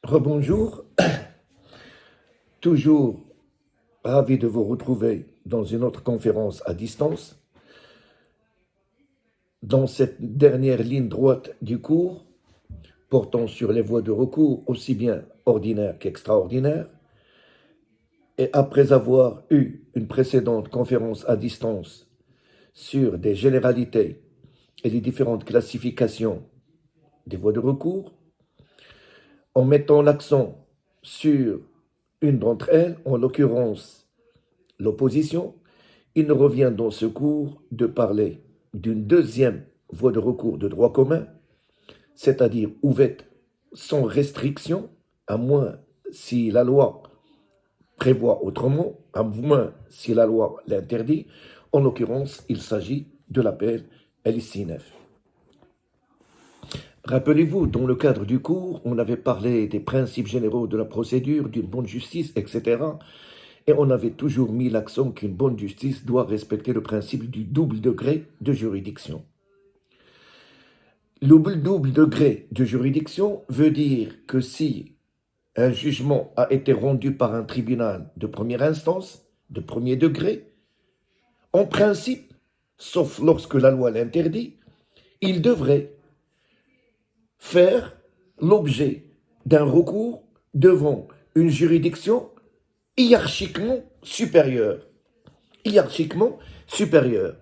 Rebonjour, toujours ravi de vous retrouver dans une autre conférence à distance. Dans cette dernière ligne droite du cours, portant sur les voies de recours aussi bien ordinaires qu'extraordinaires, et après avoir eu une précédente conférence à distance sur des généralités et les différentes classifications des voies de recours, en mettant l'accent sur une d'entre elles, en l'occurrence l'opposition, il nous revient dans ce cours de parler d'une deuxième voie de recours de droit commun, c'est-à-dire ouverte sans restriction, à moins si la loi prévoit autrement, à moins si la loi l'interdit. En l'occurrence, il s'agit de l'appel LIC9. Rappelez-vous, dans le cadre du cours, on avait parlé des principes généraux de la procédure, d'une bonne justice, etc. Et on avait toujours mis l'accent qu'une bonne justice doit respecter le principe du double degré de juridiction. Le double degré de juridiction veut dire que si un jugement a été rendu par un tribunal de première instance, de premier degré, en principe, sauf lorsque la loi l'interdit, il devrait faire l'objet d'un recours devant une juridiction hiérarchiquement supérieure. Hiérarchiquement supérieure.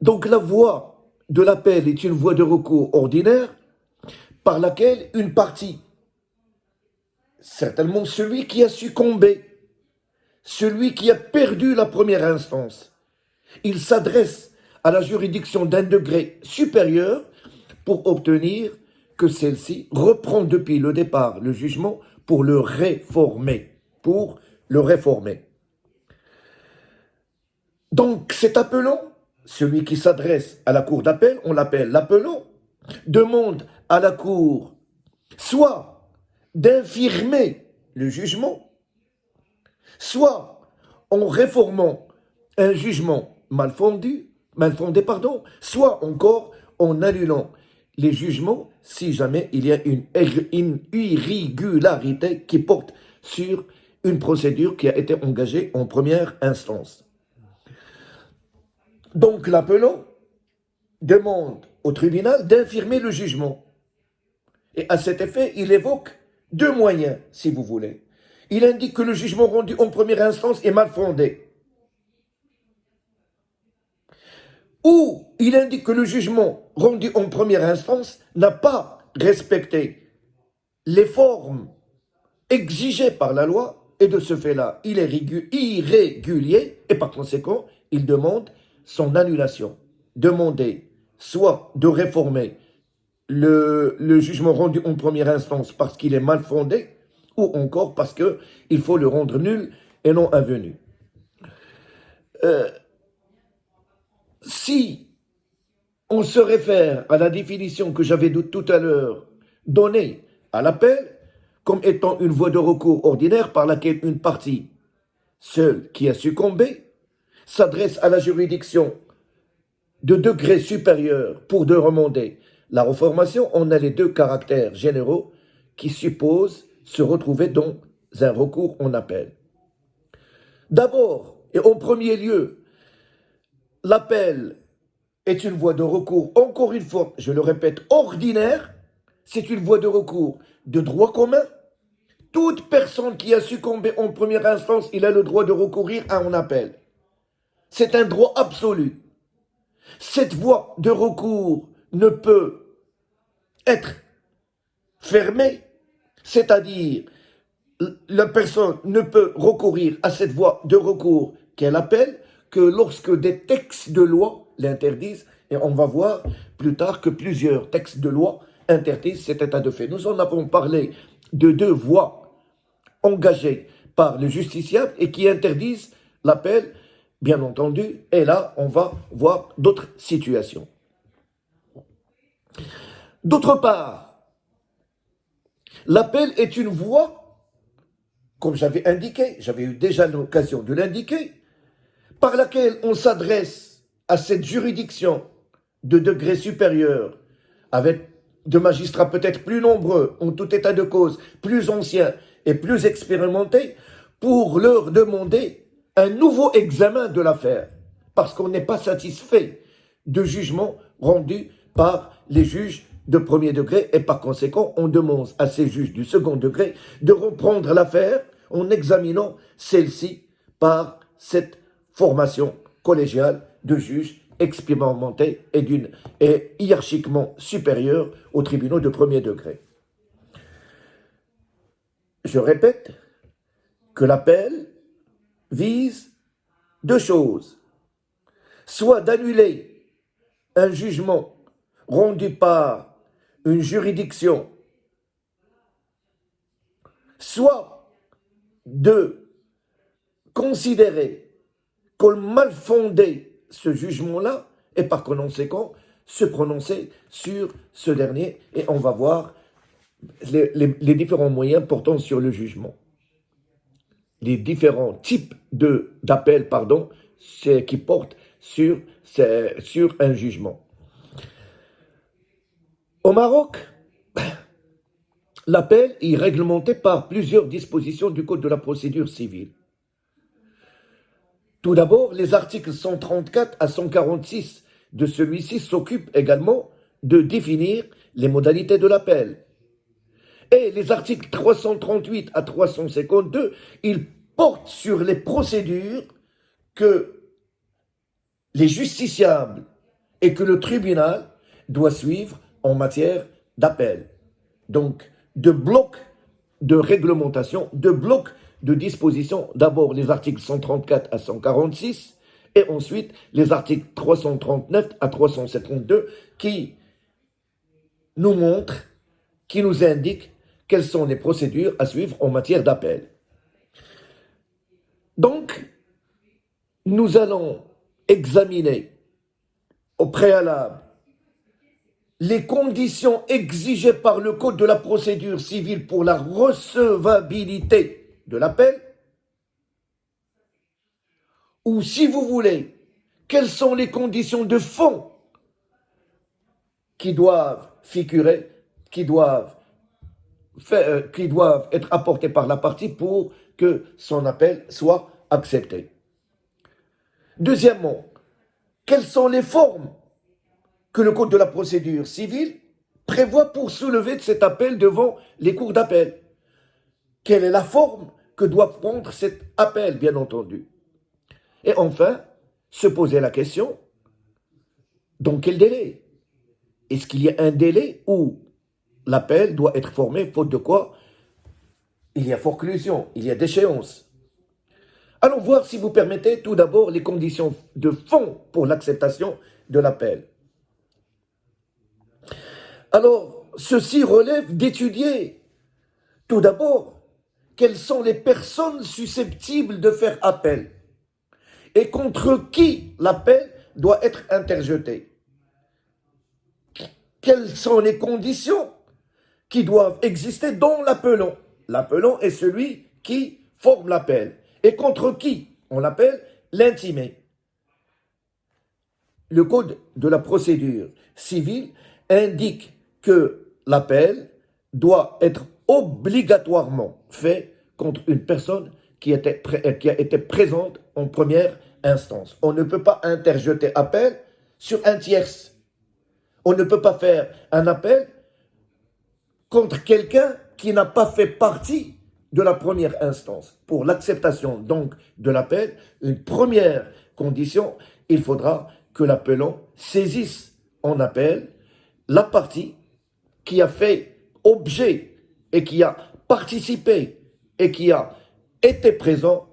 Donc la voie de l'appel est une voie de recours ordinaire par laquelle une partie, certainement celui qui a succombé, celui qui a perdu la première instance, il s'adresse à la juridiction d'un degré supérieur pour obtenir que celle-ci reprend depuis le départ le jugement pour le réformer. Donc cet appelant, celui qui s'adresse à la cour d'appel, on l'appelle l'appelant, demande à la cour soit d'infirmer le jugement, soit en réformant un jugement mal fondé, soit encore en annulant les jugements si jamais il y a une irrégularité qui porte sur une procédure qui a été engagée en première instance. Donc l'appelant demande au tribunal d'infirmer le jugement. Et à cet effet, il évoque deux moyens, si vous voulez. Il indique que le jugement rendu en première instance est mal fondé. Ou il indique que le jugement rendu en première instance n'a pas respecté les formes exigées par la loi, et de ce fait-là, il est irrégulier, et par conséquent, il demande son annulation. Demander soit de réformer le jugement rendu en première instance parce qu'il est mal fondé, ou encore parce qu'il faut le rendre nul et non avenu. Si on se réfère à la définition que j'avais tout à l'heure donnée à l'appel comme étant une voie de recours ordinaire par laquelle une partie, seule qui a succombé, s'adresse à la juridiction de degré supérieur pour demander la reformation, on a les deux caractères généraux qui supposent se retrouver dans un recours en appel. D'abord, et en premier lieu, l'appel est une voie de recours, encore une fois, je le répète, ordinaire. C'est une voie de recours de droit commun. Toute personne qui a succombé en première instance, il a le droit de recourir à un appel. C'est un droit absolu. Cette voie de recours ne peut être fermée, c'est-à-dire la personne ne peut recourir à cette voie de recours qu'elle appelle que lorsque des textes de loi l'interdisent, et on va voir plus tard que plusieurs textes de loi interdisent cet état de fait. Nous en avons parlé de deux voies engagées par le justiciable et qui interdisent l'appel, bien entendu, et là on va voir d'autres situations. D'autre part, l'appel est une voie, comme j'avais indiqué, j'avais eu déjà l'occasion de l'indiquer, par laquelle on s'adresse à cette juridiction de degré supérieur avec de magistrats peut-être plus nombreux, en tout état de cause, plus anciens et plus expérimentés, pour leur demander un nouveau examen de l'affaire, parce qu'on n'est pas satisfait de jugements rendus par les juges de premier degré, et par conséquent, on demande à ces juges du second degré de reprendre l'affaire en examinant celle-ci par cette formation collégiale de juges expérimentés et hiérarchiquement supérieurs aux tribunaux de premier degré. Je répète que l'appel vise deux choses, soit d'annuler un jugement rendu par une juridiction, soit de considérer qu'on mal fondé ce jugement-là et par conséquent se prononcer sur ce dernier, et on va voir les différents moyens portant sur le jugement. Les différents types d'appels, qui portent sur un jugement. Au Maroc, l'appel est réglementé par plusieurs dispositions du Code de la procédure civile. Tout d'abord, les articles 134 à 146 de celui-ci s'occupent également de définir les modalités de l'appel. Et les articles 338 à 352, ils portent sur les procédures que les justiciables et que le tribunal doit suivre en matière d'appel. Donc, de blocs de réglementation, de blocs de dispositions, d'abord les articles 134 à 146, et ensuite les articles 339 à 352 qui nous montrent, qui nous indiquent quelles sont les procédures à suivre en matière d'appel. Donc, nous allons examiner au préalable les conditions exigées par le Code de la procédure civile pour la recevabilité de l'appel, ou si vous voulez, quelles sont les conditions de fond qui doivent figurer, qui doivent être apportées par la partie pour que son appel soit accepté. Deuxièmement, quelles sont les formes que le Code de la procédure civile prévoit pour soulever de cet appel devant les cours d'appel? Quelle est la forme que doit prendre cet appel, bien entendu? Et enfin, se poser la question, dans quel délai? Est-ce qu'il y a un délai où l'appel doit être formé, faute de quoi il y a forclusion, il y a déchéance? Allons voir, si vous permettez, tout d'abord les conditions de fond pour l'acceptation de l'appel. Alors, ceci relève d'étudier, tout d'abord, quelles sont les personnes susceptibles de faire appel et contre qui l'appel doit être interjeté. Quelles sont les conditions qui doivent exister dans l'appelant? L'appelant est celui qui forme l'appel. Et contre qui on l'appelle? L'intimé. Le Code de la procédure civile indique que l'appel doit être obligatoirement fait contre une personne qui a été présente en première instance. On ne peut pas interjeter appel sur un tierce. On ne peut pas faire un appel contre quelqu'un qui n'a pas fait partie de la première instance. Pour l'acceptation donc de l'appel, une première condition, il faudra que l'appelant saisisse en appel la partie qui a fait objet et qui a participé et qui a été présent,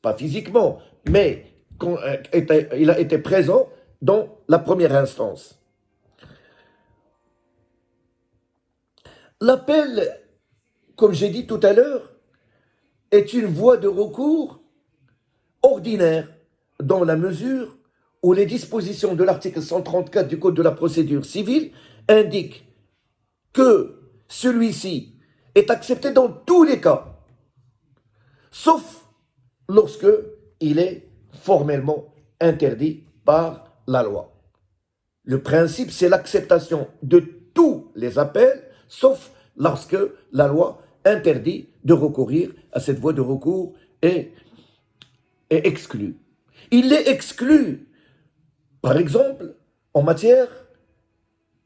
pas physiquement, mais il a été présent dans la première instance. L'appel, comme j'ai dit tout à l'heure, est une voie de recours ordinaire dans la mesure où les dispositions de l'article 134 du Code de la procédure civile indiquent que celui-ci est accepté dans tous les cas, sauf lorsque il est formellement interdit par la loi. Le principe, c'est l'acceptation de tous les appels, sauf lorsque la loi interdit de recourir à cette voie de recours est exclue. Il est exclu, par exemple, en matière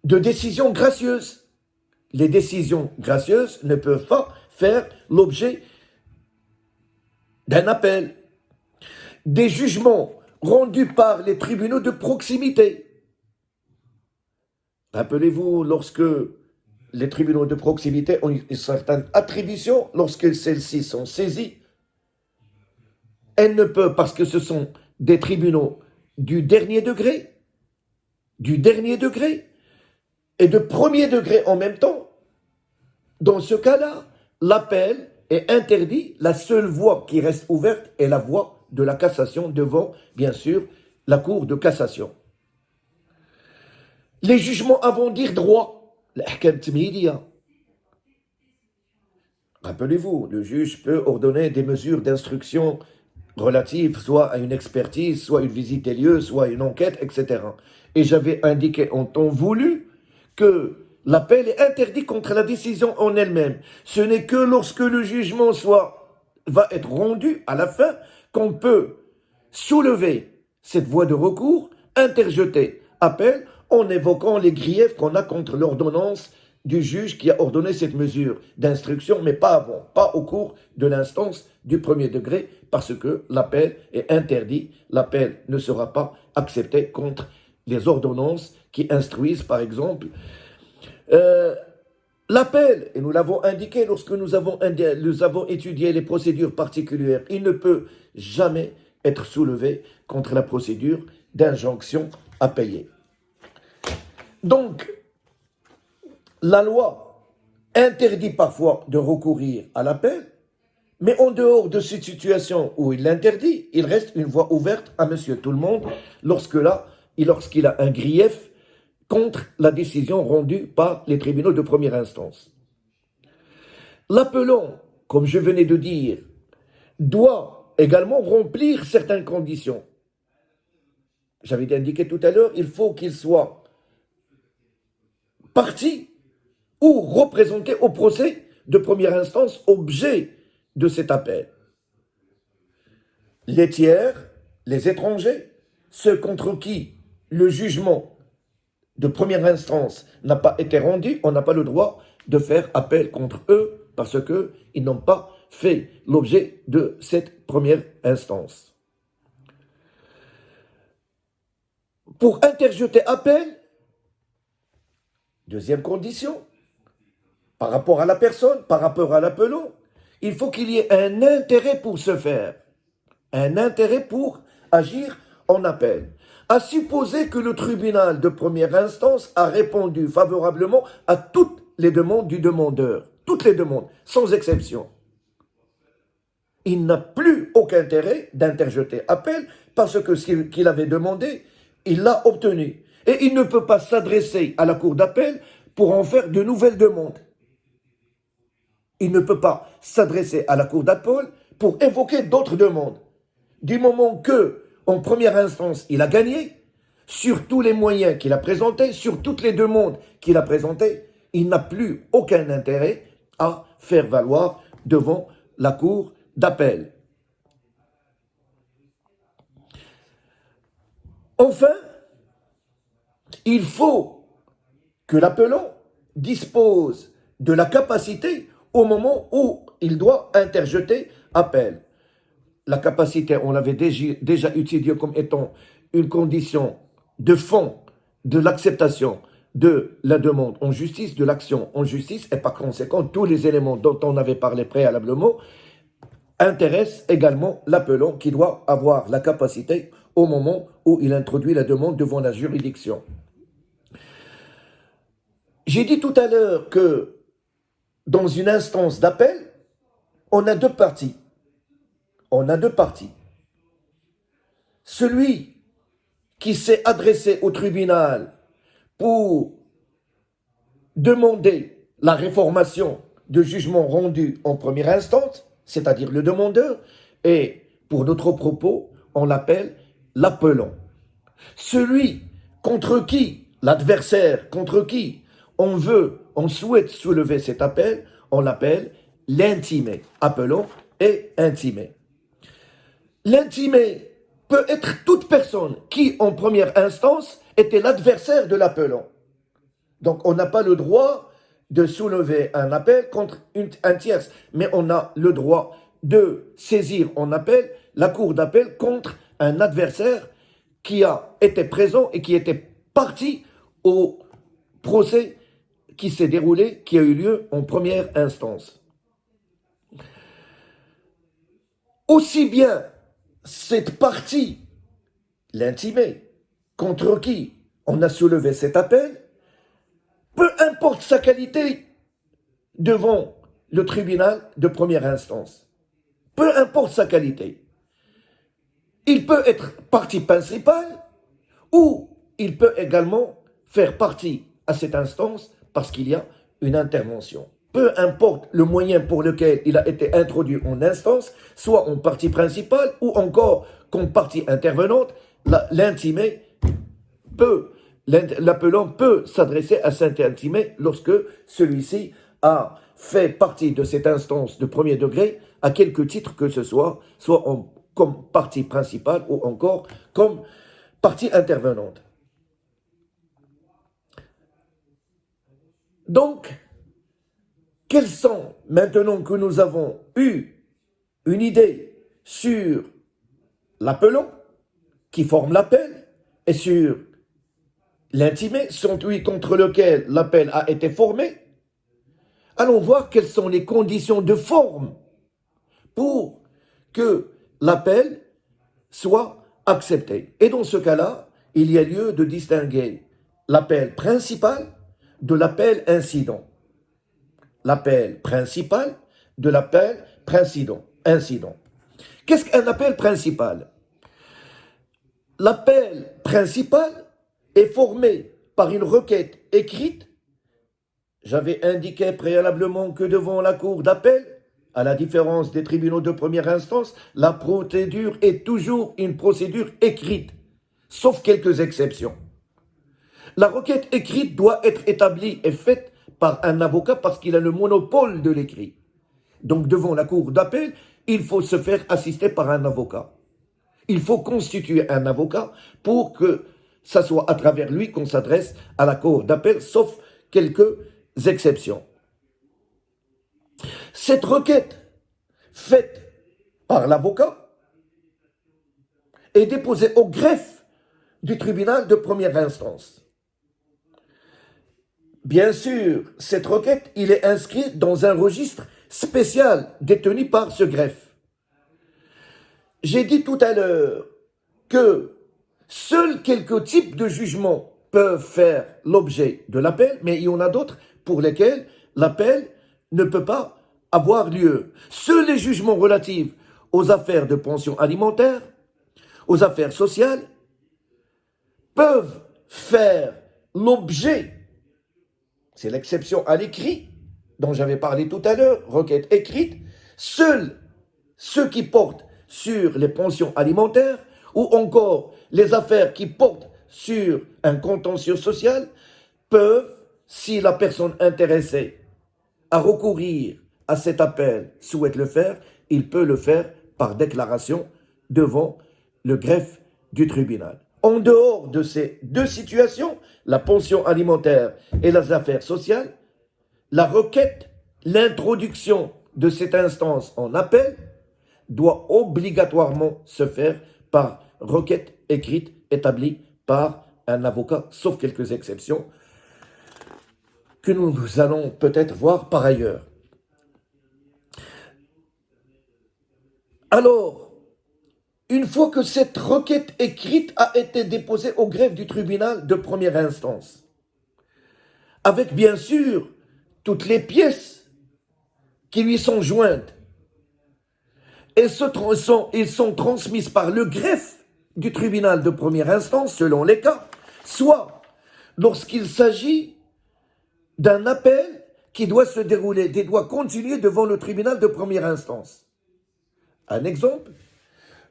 de décisions gracieuses. Les décisions gracieuses ne peuvent pas faire l'objet d'un appel. Des jugements rendus par les tribunaux de proximité. Rappelez-vous, lorsque les tribunaux de proximité ont une certaine attribution, lorsque celles-ci sont saisies, elles ne peuvent, parce que ce sont des tribunaux du dernier degré, et de premier degré en même temps. Dans ce cas-là, l'appel est interdit. La seule voie qui reste ouverte est la voie de la cassation devant, bien sûr, la cour de cassation. Les jugements avant dire droit, l'ahkam tmidiyya. Rappelez-vous, le juge peut ordonner des mesures d'instruction relatives soit à une expertise, soit une visite des lieux, soit une enquête, etc. Et j'avais indiqué en temps voulu que l'appel est interdit contre la décision en elle-même. Ce n'est que lorsque le jugement va être rendu à la fin qu'on peut soulever cette voie de recours, interjeter appel en évoquant les griefs qu'on a contre l'ordonnance du juge qui a ordonné cette mesure d'instruction, mais pas avant, pas au cours de l'instance du premier degré, parce que l'appel est interdit. L'appel ne sera pas accepté contre les ordonnances qui instruisent, par exemple, l'appel, et nous l'avons indiqué lorsque nous avons étudié les procédures particulières, il ne peut jamais être soulevé contre la procédure d'injonction à payer. Donc, la loi interdit parfois de recourir à l'appel, mais en dehors de cette situation où il l'interdit, il reste une voie ouverte à monsieur tout le monde lorsqu'il a un grief contre la décision rendue par les tribunaux de première instance. L'appelant, comme je venais de dire, doit également remplir certaines conditions. J'avais indiqué tout à l'heure, il faut qu'il soit partie ou représenté au procès de première instance, objet de cet appel. Les tiers, les étrangers, ceux contre qui le jugement de première instance n'a pas été rendu, on n'a pas le droit de faire appel contre eux parce qu'ils n'ont pas fait l'objet de cette première instance. Pour interjeter appel, deuxième condition, par rapport à la personne, par rapport à l'appelant, il faut qu'il y ait un intérêt pour se faire, un intérêt pour agir en appel. À supposer que le tribunal de première instance a répondu favorablement à toutes les demandes du demandeur, toutes les demandes, sans exception. Il n'a plus aucun intérêt d'interjeter appel parce que ce qu'il avait demandé, il l'a obtenu. Et il ne peut pas s'adresser à la cour d'appel pour en faire de nouvelles demandes. Il ne peut pas s'adresser à la cour d'appel pour évoquer d'autres demandes. Du moment que, en première instance, il a gagné, sur tous les moyens qu'il a présentés, sur toutes les demandes qu'il a présentées, il n'a plus aucun intérêt à faire valoir devant la cour d'appel. Enfin, il faut que l'appelant dispose de la capacité au moment où il doit interjeter appel. La capacité, on l'avait déjà étudié comme étant une condition de fond de l'acceptation de la demande en justice, de l'action en justice, et par conséquent, tous les éléments dont on avait parlé préalablement intéressent également l'appelant qui doit avoir la capacité au moment où il introduit la demande devant la juridiction. J'ai dit tout à l'heure que dans une instance d'appel, on a deux parties. Celui qui s'est adressé au tribunal pour demander la réformation de jugement rendu en première instance, c'est-à-dire le demandeur, et pour notre propos, on l'appelle l'appelant. Celui contre qui, l'adversaire contre qui on souhaite soulever cet appel, on l'appelle l'intimé. Appelons et intimé. L'intimé peut être toute personne qui, en première instance, était l'adversaire de l'appelant. Donc, on n'a pas le droit de soulever un appel contre un tierce, mais on a le droit de saisir en appel la cour d'appel contre un adversaire qui a été présent et qui était parti au procès qui s'est déroulé, qui a eu lieu en première instance. Aussi bien cette partie, l'intimé, contre qui on a soulevé cet appel, peu importe sa qualité devant le tribunal de première instance, peu importe sa qualité, il peut être partie principale ou il peut également faire partie à cette instance parce qu'il y a une intervention. Peu importe le moyen pour lequel il a été introduit en instance, soit en partie principale ou encore comme partie intervenante, l'intimé peut, l'appelant peut s'adresser à cet intimé lorsque celui-ci a fait partie de cette instance de premier degré à quelque titre que ce soit comme partie principale ou encore comme partie intervenante. Donc, quels sont, maintenant que nous avons eu une idée sur l'appelant qui forme l'appel et sur l'intimé, celui contre lequel l'appel a été formé, allons voir quelles sont les conditions de forme pour que l'appel soit accepté. Et dans ce cas-là, il y a lieu de distinguer l'appel principal de l'appel incident. L'appel principal de l'appel incident. Qu'est-ce qu'un appel principal? L'appel principal est formé par une requête écrite. J'avais indiqué préalablement que devant la cour d'appel, à la différence des tribunaux de première instance, la procédure est toujours une procédure écrite, sauf quelques exceptions. La requête écrite doit être établie et faite par un avocat parce qu'il a le monopole de l'écrit. Donc devant la cour d'appel, il faut se faire assister par un avocat. Il faut constituer un avocat pour que ça soit à travers lui qu'on s'adresse à la cour d'appel, sauf quelques exceptions. Cette requête faite par l'avocat est déposée au greffe du tribunal de première instance. Bien sûr, cette requête, il est inscrit dans un registre spécial détenu par ce greffe. J'ai dit tout à l'heure que seuls quelques types de jugements peuvent faire l'objet de l'appel, mais il y en a d'autres pour lesquels l'appel ne peut pas avoir lieu. Seuls les jugements relatifs aux affaires de pension alimentaire, aux affaires sociales, peuvent faire l'objet, c'est l'exception à l'écrit dont j'avais parlé tout à l'heure, requête écrite, seuls ceux qui portent sur les pensions alimentaires ou encore les affaires qui portent sur un contentieux social peuvent, si la personne intéressée à recourir à cet appel souhaite le faire, il peut le faire par déclaration devant le greffe du tribunal. En dehors de ces deux situations, la pension alimentaire et les affaires sociales, la requête, l'introduction de cette instance en appel doit obligatoirement se faire par requête écrite établie par un avocat, sauf quelques exceptions que nous allons peut-être voir par ailleurs. Alors, une fois que cette requête écrite a été déposée au greffe du tribunal de première instance, avec bien sûr toutes les pièces qui lui sont jointes, elles sont transmises par le greffe du tribunal de première instance, selon les cas, soit lorsqu'il s'agit d'un appel qui doit se dérouler, qui doit continuer devant le tribunal de première instance. Un exemple,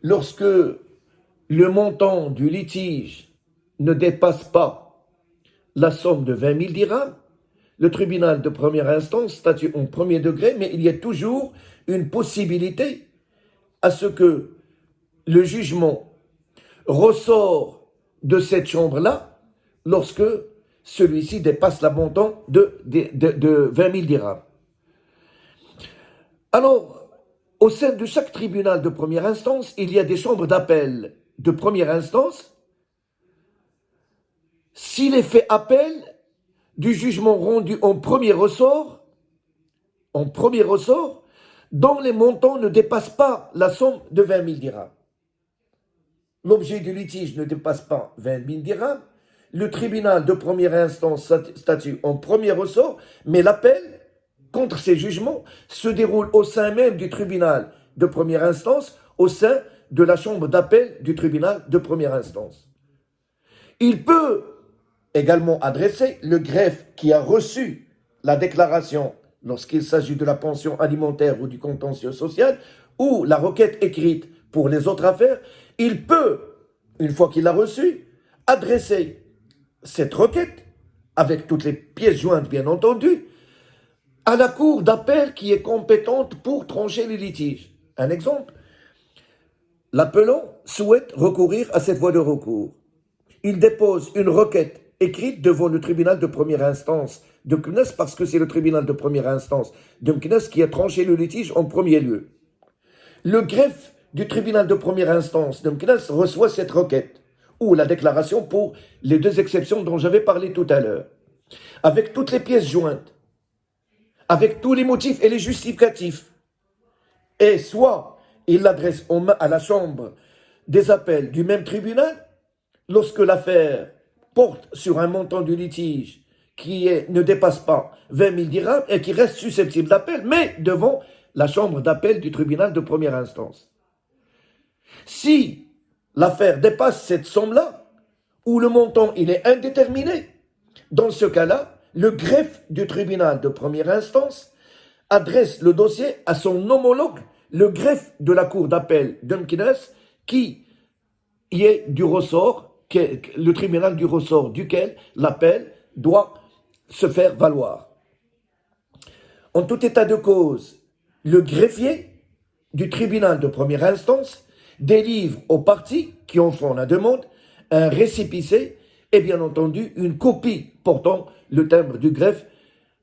lorsque le montant du litige ne dépasse pas la somme de 20 000 dirhams, le tribunal de première instance statue en premier degré, mais il y a toujours une possibilité à ce que le jugement ressort de cette chambre-là lorsque celui-ci dépasse la montant de 20 000 dirhams. Alors, au sein de chaque tribunal de première instance, il y a des chambres d'appel de première instance. S'il est fait appel du jugement rendu en premier ressort, dont les montants ne dépassent pas la somme de 20 000 dirhams. L'objet du litige ne dépasse pas 20 000 dirhams. Le tribunal de première instance statue en premier ressort, mais l'appel contre ces jugements se déroule au sein même du tribunal de première instance, au sein de la chambre d'appel du tribunal de première instance. Il peut également adresser le greffe qui a reçu la déclaration lorsqu'il s'agit de la pension alimentaire ou du contentieux social, ou la requête écrite pour les autres affaires. Il peut, une fois qu'il l'a reçue, adresser cette requête, avec toutes les pièces jointes bien entendu, à la cour d'appel qui est compétente pour trancher les litiges. Un exemple, l'appelant souhaite recourir à cette voie de recours. Il dépose une requête écrite devant le tribunal de première instance de Meknès, parce que c'est le tribunal de première instance de Meknès qui a tranché le litige en premier lieu. Le greffe du tribunal de première instance de Meknès reçoit cette requête, ou la déclaration pour les deux exceptions dont j'avais parlé tout à l'heure, avec toutes les pièces jointes, avec tous les motifs et les justificatifs. Et soit il l'adresse à la chambre des appels du même tribunal, lorsque l'affaire porte sur un montant du litige qui ne dépasse pas 20 000 dirhams et qui reste susceptible d'appel, mais devant la chambre d'appel du tribunal de première instance. Si l'affaire dépasse cette somme-là, ou le montant il est indéterminé, dans ce cas-là, le greffe du tribunal de première instance adresse le dossier à son homologue, le greffe de la cour d'appel de Meknès, qui y est du ressort, le tribunal du ressort duquel l'appel doit se faire valoir. En tout état de cause, le greffier du tribunal de première instance délivre aux parties qui en font la demande un récépissé et bien entendu une copie portant le timbre du greffe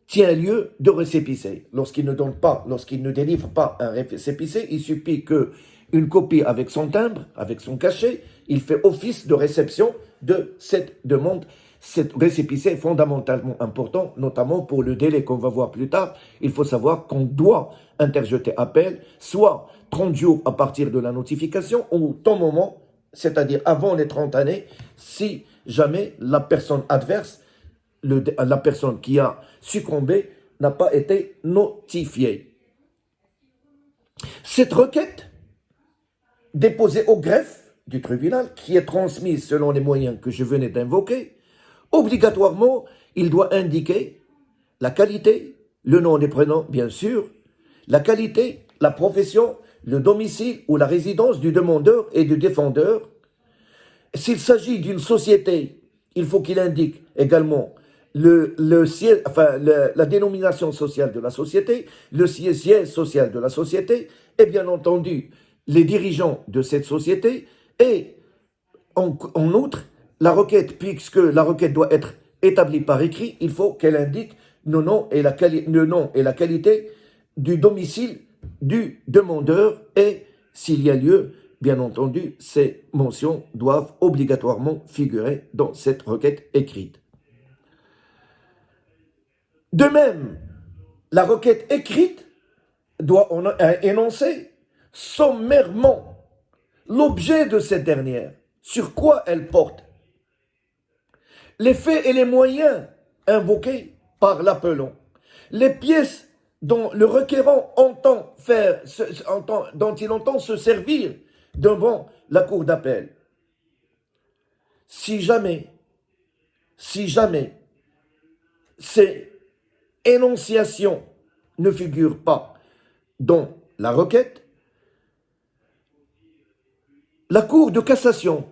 tient lieu de récépissé. Lorsqu'il ne délivre pas un récépissé, il suffit qu'une copie avec son timbre, avec son cachet, il fait office de réception de cette demande. Cet récépissé est fondamentalement important, notamment pour le délai qu'on va voir plus tard. Il faut savoir qu'on doit interjeter appel, soit 30 jours à partir de la notification, ou ton moment, c'est-à-dire avant les 30 années, si jamais la personne adverse, la personne qui a succombé, n'a pas été notifiée. Cette requête, déposée au greffe du tribunal, qui est transmise selon les moyens que je venais d'invoquer, obligatoirement, il doit indiquer la qualité, le nom des prénoms, bien sûr, la qualité, la profession, le domicile ou la résidence du demandeur et du défendeur. S'il s'agit d'une société, il faut qu'il indique également la dénomination sociale de la société, le siège social de la société, et bien entendu, les dirigeants de cette société, et en outre, la requête, puisque la requête doit être établie par écrit, il faut qu'elle indique le nom et la qualité du domicile du demandeur, et s'il y a lieu, bien entendu, ces mentions doivent obligatoirement figurer dans cette requête écrite. De même, la requête écrite doit énoncer sommairement l'objet de cette dernière, sur quoi elle porte, les faits et les moyens invoqués par l'appelant, les pièces dont le requérant dont il entend se servir devant la cour d'appel. Si jamais ces énonciations ne figurent pas dans la requête, la Cour de cassation,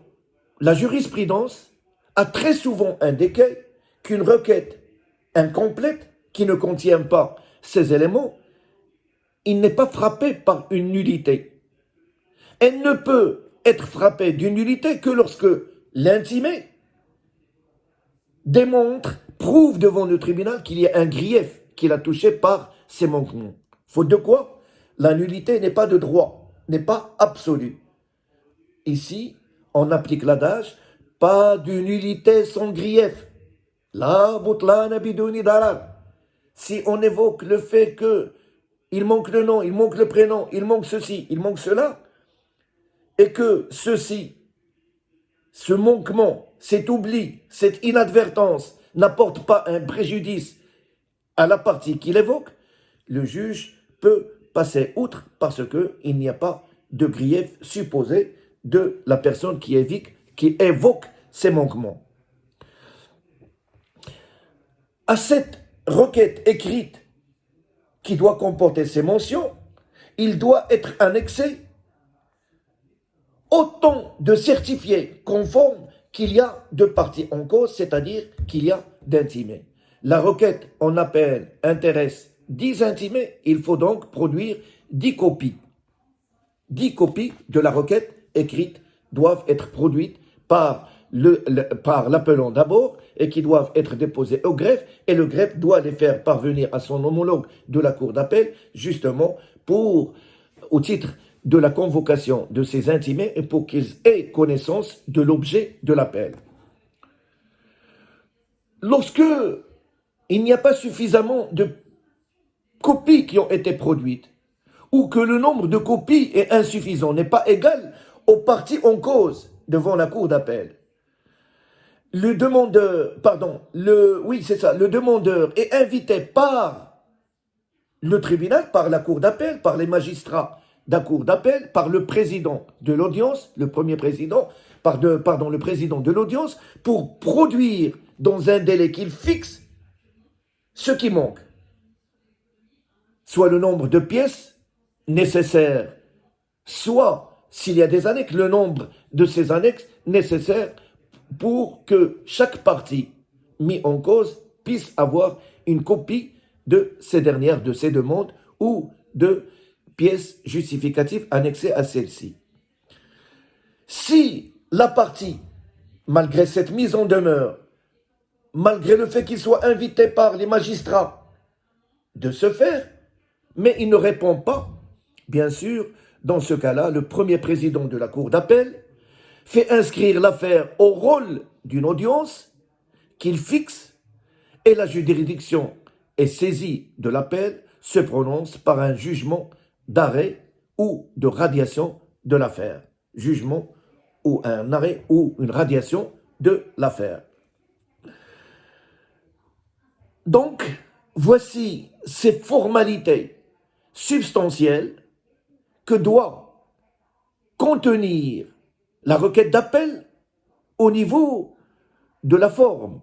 la jurisprudence, a très souvent indiqué qu'une requête incomplète qui ne contient pas ces éléments, il n'est pas frappé par une nullité. Elle ne peut être frappée d'une nullité que lorsque l'intimé démontre, prouve devant le tribunal qu'il y a un grief qu'il a touché par ses manquements. Faute de quoi, la nullité n'est pas de droit, n'est pas absolue. Ici, on applique l'adage, pas de nullité sans grief. La butlana bidouni darar. Si on évoque le fait que il manque le nom, il manque le prénom, il manque ceci, il manque cela, et que ceci, ce manquement, cet oubli, cette inadvertance n'apporte pas un préjudice à la partie qu'il évoque, le juge peut passer outre parce qu'il n'y a pas de grief supposé de la personne qui évoque ces manquements. À cette requête écrite qui doit comporter ces mentions, il doit être annexé autant de certifiés conformes qu'il y a de parties en cause, c'est-à-dire qu'il y a d'intimés. La requête en appel intéresse 10 intimés, il faut donc produire 10 copies. 10 copies de la requête écrite doivent être produites par l'appelant d'abord et qui doivent être déposées au greffe, et le greffe doit les faire parvenir à son homologue de la cour d'appel, justement au titre de la convocation de ces intimés et pour qu'ils aient connaissance de l'objet de l'appel. Lorsque il n'y a pas suffisamment de copies qui ont été produites, ou que le nombre de copies est insuffisant, n'est pas égal aux parties en cause devant la cour d'appel, le demandeur est invité par le tribunal, par la cour d'appel, par les magistrats de la cour d'appel, par le président de l'audience, le président de l'audience, pour produire dans un délai qu'il fixe ce qui manque, soit le nombre de pièces nécessaires, soit, s'il y a des annexes, le nombre de ces annexes nécessaires pour que chaque partie mise en cause puisse avoir une copie de ces dernières, de ces demandes ou de pièces justificatives annexées à celle-ci. Si la partie, malgré cette mise en demeure, malgré le fait qu'il soit invité par les magistrats de se faire, mais il ne répond pas, bien sûr, dans ce cas-là, le premier président de la cour d'appel fait inscrire l'affaire au rôle d'une audience qu'il fixe et la juridiction est saisie de l'appel, se prononce par un jugement d'arrêt ou de radiation de l'affaire. Jugement ou un arrêt ou une radiation de l'affaire. Donc, voici ces formalités substantielles que doit contenir la requête d'appel au niveau de la forme.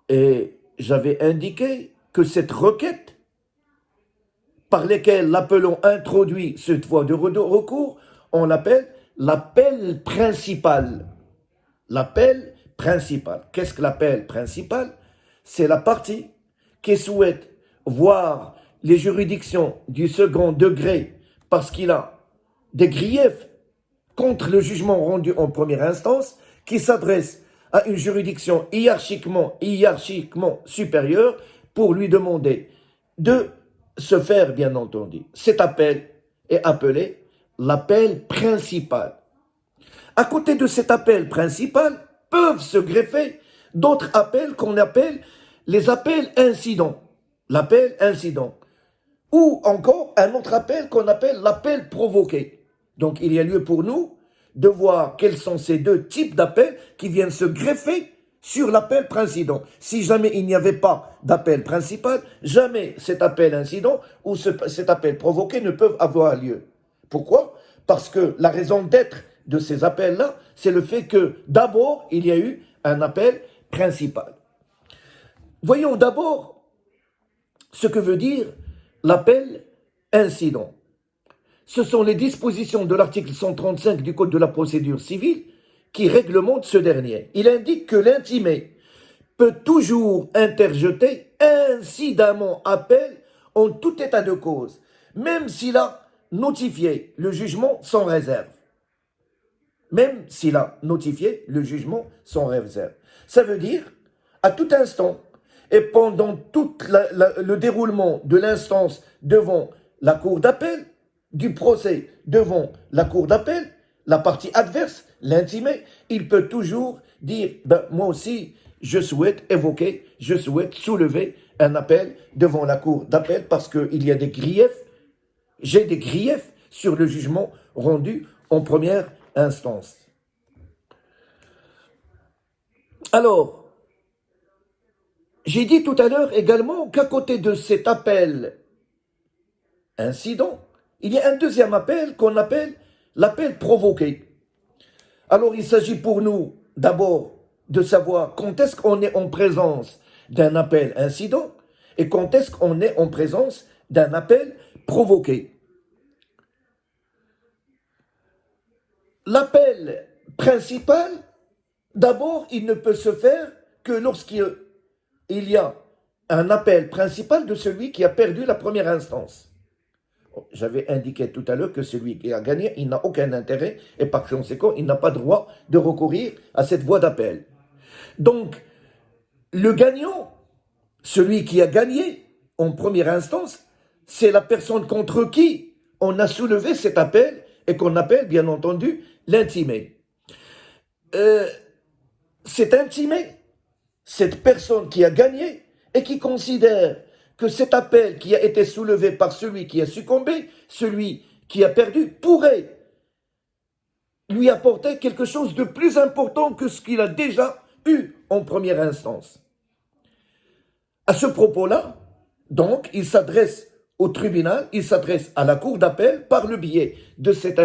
Et j'avais indiqué que cette requête par laquelle l'appelant introduit cette voie de recours, on l'appelle l'appel principal. L'appel principal. Qu'est-ce que l'appel principal? C'est la partie qui souhaite voir les juridictions du second degré parce qu'il a des griefs contre le jugement rendu en première instance, qui s'adresse à une juridiction hiérarchiquement supérieure pour lui demander de se faire, bien entendu. Cet appel est appelé l'appel principal. À côté de cet appel principal, peuvent se greffer d'autres appels qu'on appelle les appels incidents. L'appel incident. Ou encore un autre appel qu'on appelle l'appel provoqué. Donc il y a lieu pour nous de voir quels sont ces deux types d'appels qui viennent se greffer sur l'appel incident. Si jamais il n'y avait pas d'appel principal, jamais cet appel incident ou cet appel provoqué ne peuvent avoir lieu. Pourquoi? Parce que la raison d'être de ces appels-là, c'est le fait que d'abord, il y a eu un appel principal. Voyons d'abord ce que veut dire l'appel incident. Ce sont les dispositions de l'article 135 du Code de la procédure civile qui réglementent ce dernier. Il indique que l'intimé peut toujours interjeter incidemment appel en tout état de cause, même s'il a notifié le jugement sans réserve. Même s'il a notifié le jugement sans réserve. Ça veut dire, à tout instant, et pendant tout le déroulement de l'instance devant la cour d'appel, du procès devant la cour d'appel, la partie adverse, l'intimé, il peut toujours dire, moi aussi, je souhaite évoquer, je souhaite soulever un appel devant la cour d'appel parce qu'il y a des griefs, j'ai des griefs sur le jugement rendu en première instance. Alors, j'ai dit tout à l'heure également qu'à côté de cet appel incident, il y a un deuxième appel qu'on appelle l'appel provoqué. Alors, il s'agit pour nous d'abord de savoir quand est-ce qu'on est en présence d'un appel incident et quand est-ce qu'on est en présence d'un appel provoqué. L'appel principal, d'abord, il ne peut se faire que lorsqu'il y a un appel principal de celui qui a perdu la première instance. J'avais indiqué tout à l'heure que celui qui a gagné, il n'a aucun intérêt et par conséquent, il n'a pas droit de recourir à cette voie d'appel. Donc, le gagnant, celui qui a gagné en première instance, c'est la personne contre qui on a soulevé cet appel et qu'on appelle, bien entendu, l'intimé. Cet intimé, cette personne qui a gagné et qui considère que cet appel qui a été soulevé par celui qui a succombé, celui qui a perdu, pourrait lui apporter quelque chose de plus important que ce qu'il a déjà eu en première instance. À ce propos-là, donc, il s'adresse au tribunal, il s'adresse à la cour d'appel par le biais de cet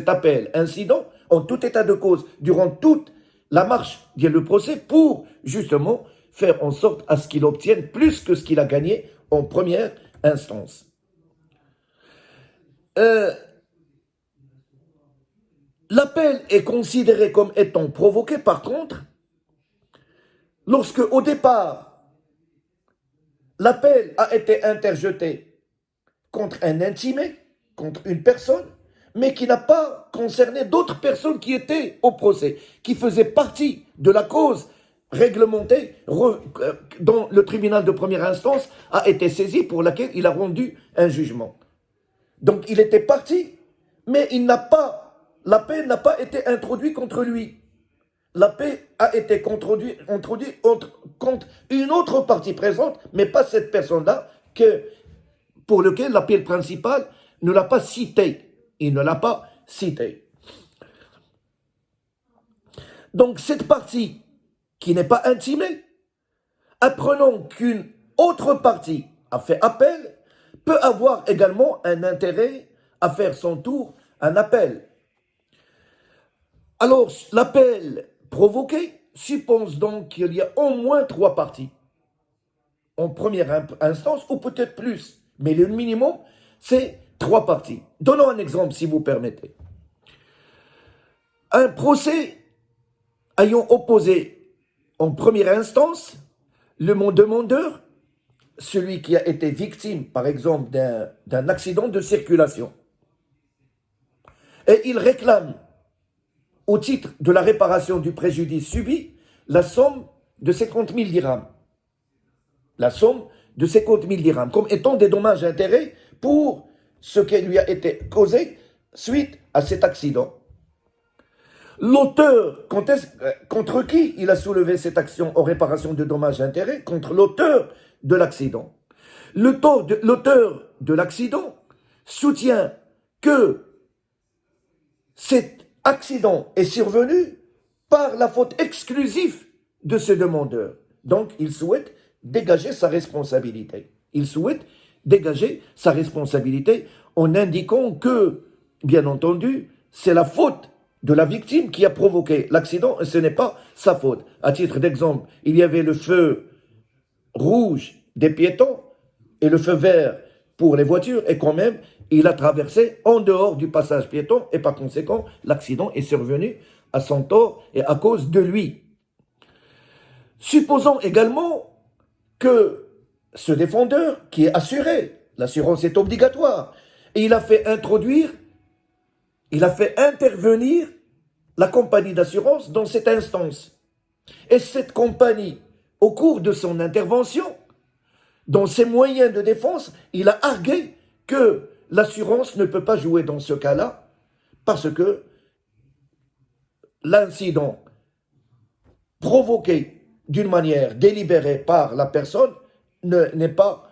appel incident, en tout état de cause, durant toute la marche le procès, pour justement faire en sorte à ce qu'il obtienne plus que ce qu'il a gagné en première instance. L'appel est considéré comme étant provoqué, par contre, lorsque au départ, l'appel a été interjeté contre un intimé, contre une personne, mais qui n'a pas concerné d'autres personnes qui étaient au procès, qui faisaient partie de la cause réglementée dont le tribunal de première instance a été saisi, pour laquelle il a rendu un jugement. Donc il était parti, mais l'appel n'a pas été introduit contre lui. L'appel a été introduit contre une autre partie présente, mais pas cette personne-là, pour laquelle l'appel principal ne l'a pas cité. Il ne l'a pas cité. Donc cette partie qui n'est pas intimée, apprenant qu'une autre partie a fait appel, peut avoir également un intérêt à faire son tour un appel. Alors, l'appel provoqué suppose donc qu'il y a au moins 3 parties en première instance, ou peut-être plus, mais le minimum, c'est 3 parties. Donnons un exemple, si vous permettez. Un procès ayant opposé en première instance le demandeur, celui qui a été victime, par exemple, d'un accident de circulation, et il réclame, au titre de la réparation du préjudice subi, la somme de 50 000 dirhams. La somme de 50 000 dirhams, comme étant des dommages et intérêts pour ce qui lui a été causé suite à cet accident. L'auteur, contre qui il a soulevé cette action en réparation de dommages et intérêts? Contre l'auteur de l'accident. L'auteur de l'accident soutient que cet accident est survenu par la faute exclusive de ce demandeur. Donc, il souhaite dégager sa responsabilité. Il souhaite dégager sa responsabilité en indiquant que, bien entendu, c'est la faute de la victime qui a provoqué l'accident et ce n'est pas sa faute. À titre d'exemple, il y avait le feu rouge des piétons et le feu vert pour les voitures, et quand même, il a traversé en dehors du passage piéton et par conséquent, l'accident est survenu à son tort et à cause de lui. Supposons également que ce défendeur, qui est assuré, l'assurance est obligatoire, et il a fait intervenir la compagnie d'assurance dans cette instance. Et cette compagnie, au cours de son intervention, dans ses moyens de défense, il a argué que l'assurance ne peut pas jouer dans ce cas-là parce que l'incident provoqué d'une manière délibérée par la personne n'est pas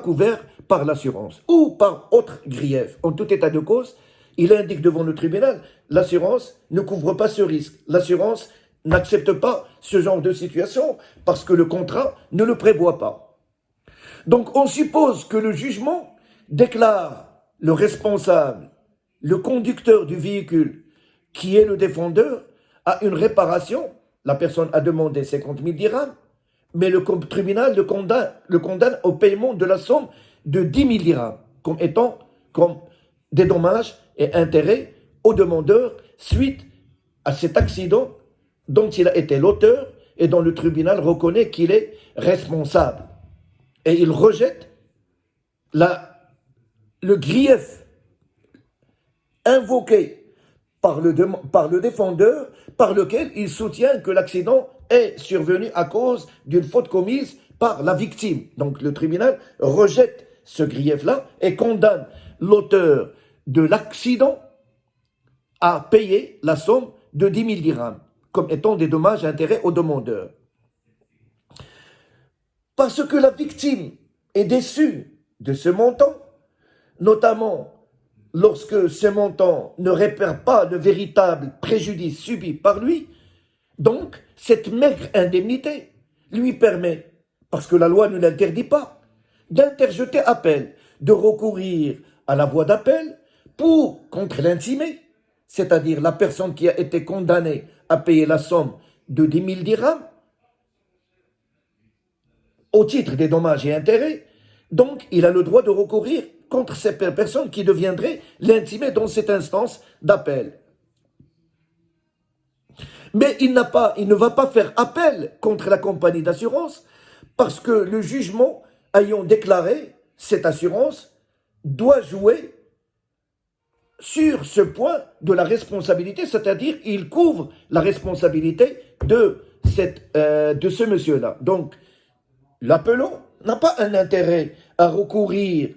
couvert par l'assurance ou par autre grief. En tout état de cause, il indique devant le tribunal, l'assurance ne couvre pas ce risque. L'assurance n'accepte pas ce genre de situation parce que le contrat ne le prévoit pas. Donc on suppose que le jugement déclare le responsable, le conducteur du véhicule, qui est le défendeur, à une réparation. La personne a demandé 50 000 dirhams, mais le tribunal le condamne au paiement de la somme de 10 000 dirhams, comme des dommages et intérêts au demandeur suite à cet accident dont il a été l'auteur et dont le tribunal reconnaît qu'il est responsable. Et il rejette le grief invoqué par le défendeur, par lequel il soutient que l'accident est survenu à cause d'une faute commise par la victime. Donc le tribunal rejette ce grief-là et condamne l'auteur de l'accident à payer la somme de 10 000 dirhams, comme étant des dommages et intérêts au demandeur. Parce que la victime est déçue de ce montant, notamment lorsque ce montant ne répare pas le véritable préjudice subi par lui, donc cette maigre indemnité lui permet, parce que la loi ne l'interdit pas, d'interjeter appel, de recourir à la voie d'appel contre l'intimé, c'est-à-dire la personne qui a été condamnée à payer la somme de 10 000 dirhams au titre des dommages et intérêts. Donc, il a le droit de recourir contre ces personnes qui deviendraient l'intimé dans cette instance d'appel. Mais il ne va pas faire appel contre la compagnie d'assurance parce que le jugement ayant déclaré cette assurance doit jouer sur ce point de la responsabilité, c'est-à-dire il couvre la responsabilité de ce monsieur-là. Donc, l'appelant n'a pas un intérêt à recourir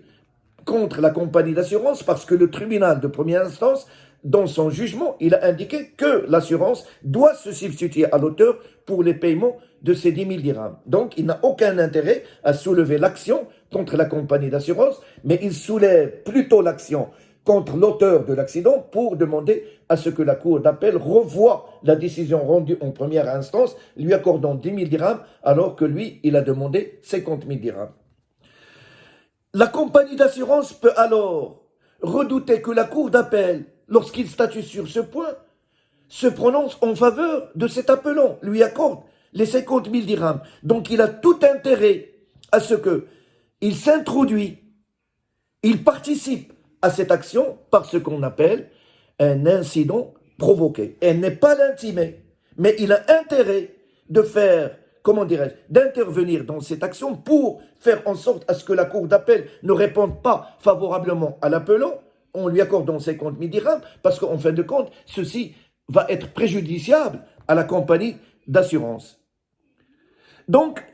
contre la compagnie d'assurance parce que le tribunal de première instance, dans son jugement, il a indiqué que l'assurance doit se substituer à l'auteur pour les paiements de ces 10 000 dirhams. Donc, il n'a aucun intérêt à soulever l'action contre la compagnie d'assurance, mais il soulève plutôt l'action contre l'auteur de l'accident pour demander à ce que la cour d'appel revoie la décision rendue en première instance, lui accordant 10 000 dirhams, alors que lui, il a demandé 50 000 dirhams. La compagnie d'assurance peut alors redouter que la cour d'appel, lorsqu'il statue sur ce point, se prononce en faveur de cet appelant, lui accorde les 50 000 dirhams. Donc il a tout intérêt à ce qu'il s'introduit, il participe à cette action par ce qu'on appelle un incident provoqué. Elle n'est pas l'intimé, mais il a intérêt de faire, d'intervenir dans cette action pour faire en sorte à ce que la cour d'appel ne réponde pas favorablement à l'appelant en lui accordant 50 000 dirhams, parce qu'en fin de compte, ceci va être préjudiciable à la compagnie d'assurance. Donc,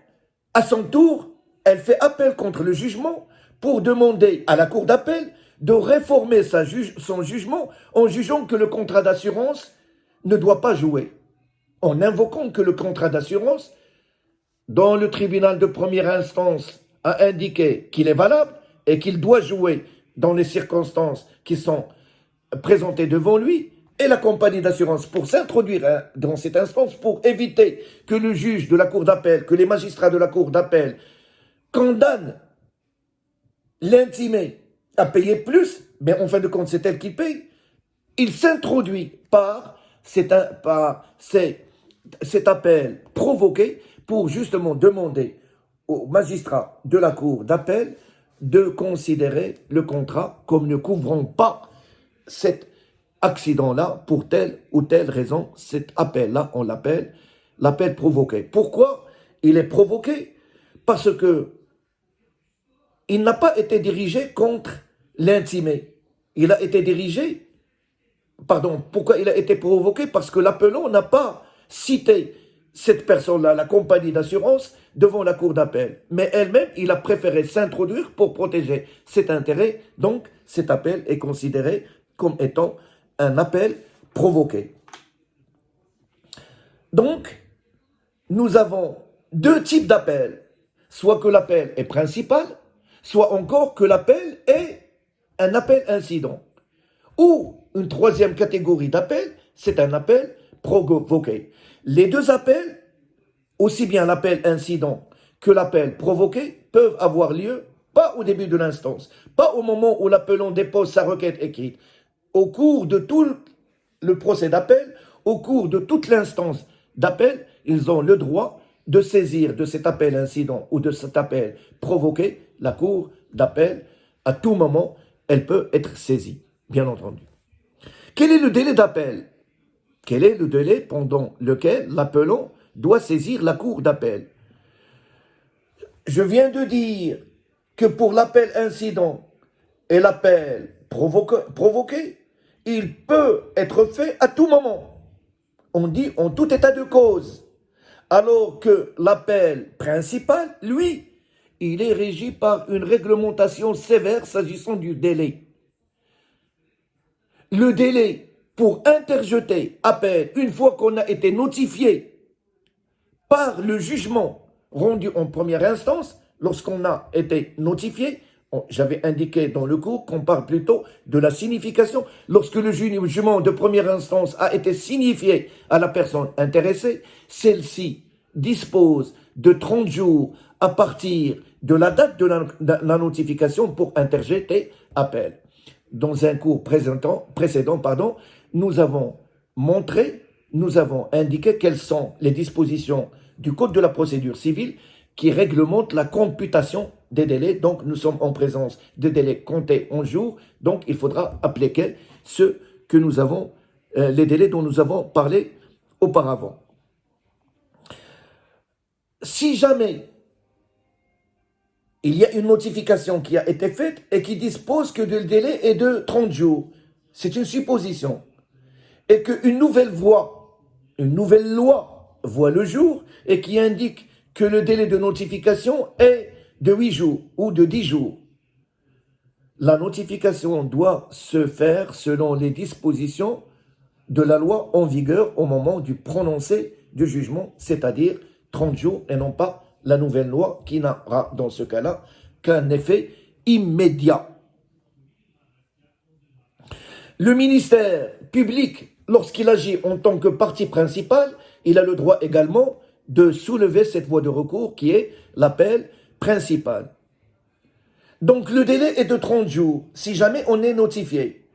à son tour, elle fait appel contre le jugement pour demander à la cour d'appel de réformer son jugement en jugeant que le contrat d'assurance ne doit pas jouer, en invoquant que le contrat d'assurance, dont le tribunal de première instance a indiqué qu'il est valable et qu'il doit jouer dans les circonstances qui sont présentées devant lui, et la compagnie d'assurance pour s'introduire dans cette instance, pour éviter que le juge de la cour d'appel, que les magistrats de la cour d'appel condamnent l'intimé à payer plus, mais en fin de compte c'est elle qui paye, il s'introduit par cet appel provoqué pour justement demander aux magistrats de la cour d'appel de considérer le contrat comme ne couvrant pas cet accident-là pour telle ou telle raison. Cet appel-là, on l'appelle l'appel provoqué. Pourquoi il est provoqué? Parce que il n'a pas été dirigé contre l'intimé. Il a été dirigé, pardon, pourquoi il a été provoqué? Parce que l'appelant n'a pas cité cette personne-là, la compagnie d'assurance, devant la cour d'appel. Mais elle-même, il a préféré s'introduire pour protéger cet intérêt. Donc, cet appel est considéré comme étant un appel provoqué. Donc, nous avons deux types d'appels. Soit que l'appel est principal, soit encore que l'appel est un appel incident. Ou une troisième catégorie d'appel, c'est un appel provoqué. Les deux appels, aussi bien l'appel incident que l'appel provoqué, peuvent avoir lieu pas au début de l'instance, pas au moment où l'appelant dépose sa requête écrite. Au cours de tout le procès d'appel, au cours de toute l'instance d'appel, ils ont le droit de saisir de cet appel incident ou de cet appel provoqué la cour d'appel. À tout moment, elle peut être saisie, bien entendu. Quel est le délai d'appel? Quel est le délai pendant lequel l'appelant doit saisir la cour d'appel? Je viens de dire que pour l'appel incident et l'appel provoqué, il peut être fait à tout moment. On dit en tout état de cause. Alors que l'appel principal, lui, il est régi par une réglementation sévère s'agissant du délai. Le délai pour interjeter appel, une fois qu'on a été notifié par le jugement rendu en première instance, lorsqu'on a été notifié, j'avais indiqué dans le cours qu'on parle plutôt de la signification. Lorsque le jugement de première instance a été signifié à la personne intéressée, celle-ci dispose de 30 jours à partir de la date de la notification pour interjeter appel. Dans un cours précédent, nous avons indiqué quelles sont les dispositions du Code de la procédure civile qui réglementent la computation des délais. Donc, nous sommes en présence de délais comptés en jours. Donc, il faudra appliquer les délais dont nous avons parlé auparavant. Si jamais il y a une notification qui a été faite et qui dispose que le délai est de 30 jours, c'est une supposition, et qu'une nouvelle loi voit le jour et qui indique que le délai de notification est de 8 jours ou de 10 jours. La notification doit se faire selon les dispositions de la loi en vigueur au moment du prononcé du jugement, c'est-à-dire 30 jours et non pas la nouvelle loi qui n'aura dans ce cas-là qu'un effet immédiat. Le ministère public, lorsqu'il agit en tant que partie principale, il a le droit également de soulever cette voie de recours qui est l'appel principal. Donc le délai est de 30 jours si jamais on est notifié.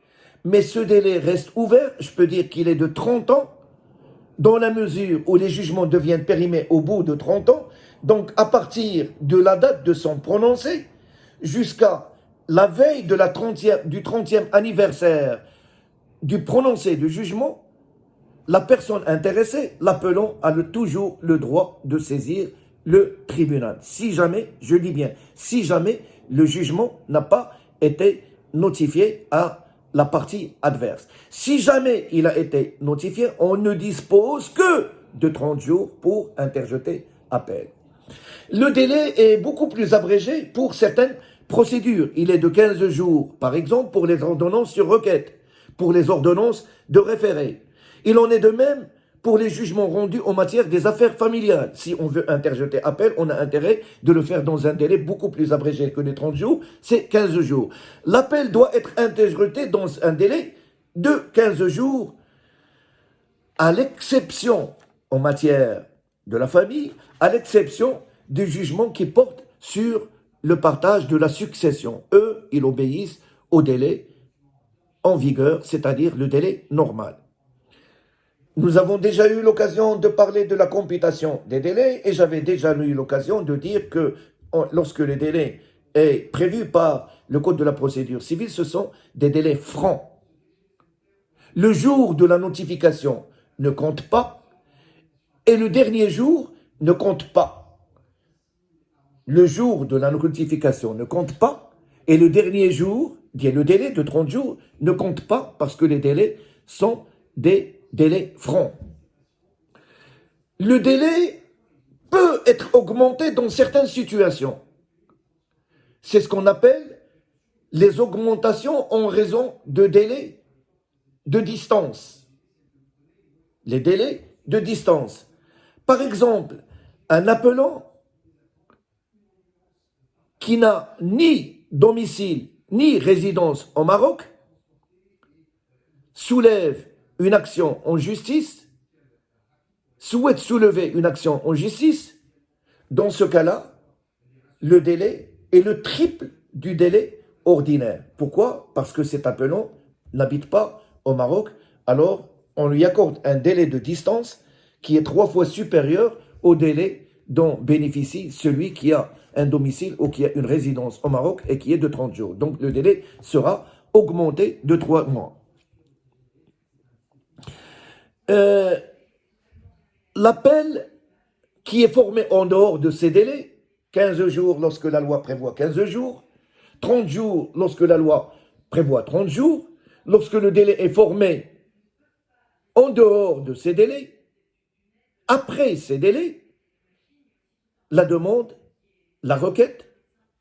Mais ce délai reste ouvert, je peux dire qu'il est de 30 ans, dans la mesure où les jugements deviennent périmés au bout de 30 ans, donc à partir de la date de son prononcé, jusqu'à la veille de du 30e anniversaire du prononcé du jugement, la personne intéressée, l'appelant, a toujours le droit de saisir le tribunal. Si jamais, je dis bien, si jamais le jugement n'a pas été notifié à la partie adverse. Si jamais il a été notifié, on ne dispose que de 30 jours pour interjeter appel. Le délai est beaucoup plus abrégé pour certaines procédures. Il est de 15 jours, par exemple, pour les ordonnances sur requête, pour les ordonnances de référé. Il en est de même pour les jugements rendus en matière des affaires familiales. Si on veut interjeter appel, on a intérêt de le faire dans un délai beaucoup plus abrégé que les 30 jours, c'est 15 jours. L'appel doit être interjeté dans un délai de 15 jours, à l'exception, en matière de la famille, à l'exception du jugement qui porte sur le partage de la succession. Eux, ils obéissent au délai en vigueur, c'est-à-dire le délai normal. Nous avons déjà eu l'occasion de parler de la computation des délais et j'avais déjà eu l'occasion de dire que lorsque le délai est prévu par le Code de la procédure civile, ce sont des délais francs. Le jour de la notification ne compte pas et le dernier jour ne compte pas. Le jour de la notification ne compte pas, et le dernier jour, le délai de 30 jours, ne compte pas parce que les délais sont des délais francs. Le délai peut être augmenté dans certaines situations. C'est ce qu'on appelle les augmentations en raison de délais de distance. Les délais de distance. Par exemple, un appelant qui n'a ni domicile ni résidence au Maroc soulève une action en justice, souhaite soulever une action en justice. Dans ce cas-là, le délai est le triple du délai ordinaire. Pourquoi? Parce que cet appelant n'habite pas au Maroc, alors on lui accorde un délai de distance qui est 3 fois supérieur au délai dont bénéficie celui qui a un domicile ou qui a une résidence au Maroc et qui est de 30 jours. Donc le délai sera augmenté de 3 mois. L'appel qui est formé en dehors de ces délais, 15 jours lorsque la loi prévoit 15 jours, 30 jours lorsque la loi prévoit 30 jours, lorsque le délai est formé en dehors de ces délais, après ces délais, la demande, la requête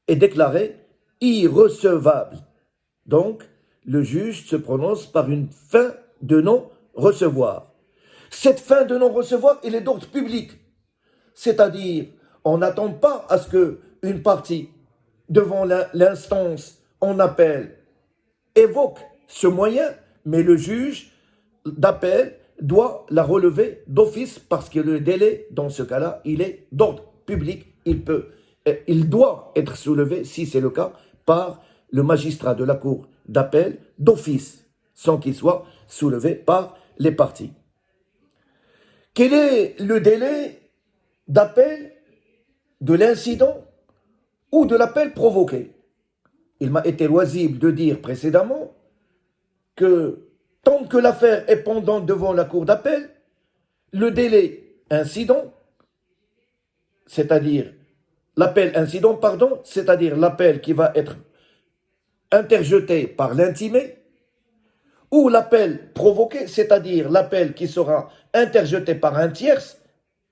est déclarée irrecevable. Donc, le juge se prononce par une fin de non-recevoir. Cette fin de non-recevoir, elle est d'ordre public. C'est-à-dire, on n'attend pas à ce qu'une partie, devant l'instance en appel, évoque ce moyen, mais le juge d'appel doit la relever d'office parce que le délai, dans ce cas-là, il est d'ordre public. Il doit être soulevé, si c'est le cas, par le magistrat de la cour d'appel d'office, sans qu'il soit soulevé par les parties. Quel est le délai d'appel de l'incident ou de l'appel provoqué? Il m'a été loisible de dire précédemment que tant que l'affaire est pendante devant la cour d'appel, le délai incident, c'est-à-dire l'appel incident, pardon, c'est-à-dire l'appel qui va être interjeté par l'intimé, ou l'appel provoqué, c'est-à-dire l'appel qui sera interjeté par un tierce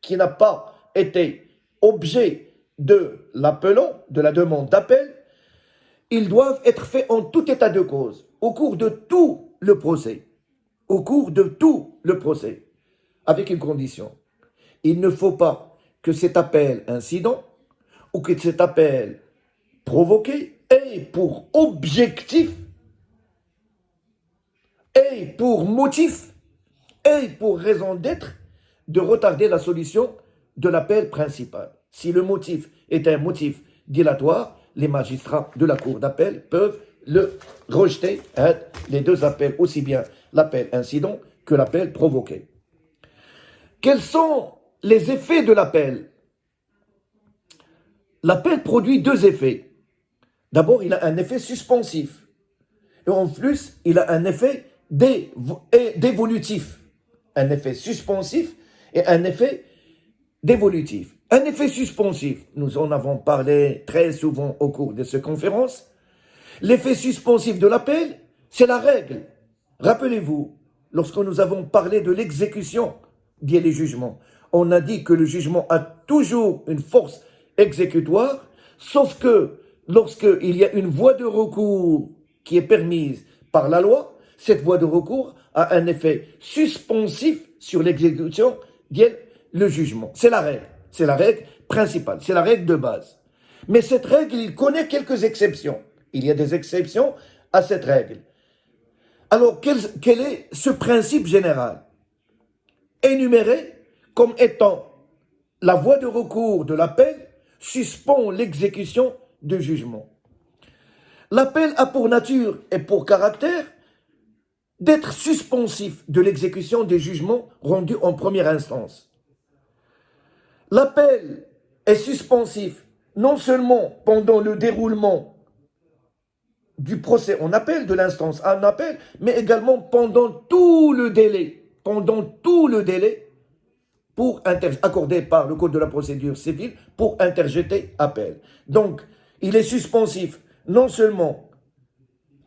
qui n'a pas été objet de l'appelant, de la demande d'appel, ils doivent être faits en tout état de cause, au cours de tout le procès. Au cours de tout le procès, avec une condition. Il ne faut pas que cet appel incident ou que cet appel provoqué ait pour objectif, ait pour motif, ait pour raison d'être de retarder la solution de l'appel principal. Si le motif est un motif dilatoire, les magistrats de la cour d'appel peuvent le rejeter, les deux appels, aussi bien l'appel incident que l'appel provoqué. Quels sont les effets de l'appel? L'appel produit deux effets. D'abord, il a un effet suspensif. Et en plus, il a un effet dévolutif. Un effet suspensif et un effet dévolutif. Un effet suspensif, nous en avons parlé très souvent au cours de cette conférence. L'effet suspensif de l'appel, c'est la règle. Rappelez-vous, lorsque nous avons parlé de l'exécution des jugements, on a dit que le jugement a toujours une force exécutoire, sauf que lorsqu'il y a une voie de recours qui est permise par la loi, cette voie de recours a un effet suspensif sur l'exécution le jugement. C'est la règle principale, c'est la règle de base. Mais cette règle, il connaît quelques exceptions. Il y a des exceptions à cette règle. Alors, quel est ce principe général? Énuméré comme étant la voie de recours de l'appel suspend l'exécution de jugement. L'appel a pour nature et pour caractère d'être suspensif de l'exécution des jugements rendus en première instance. L'appel est suspensif non seulement pendant le déroulement du procès en appel, de l'instance en appel, mais également pendant tout le délai accordé par le Code de la procédure civile pour interjeter appel. Donc, il est suspensif non seulement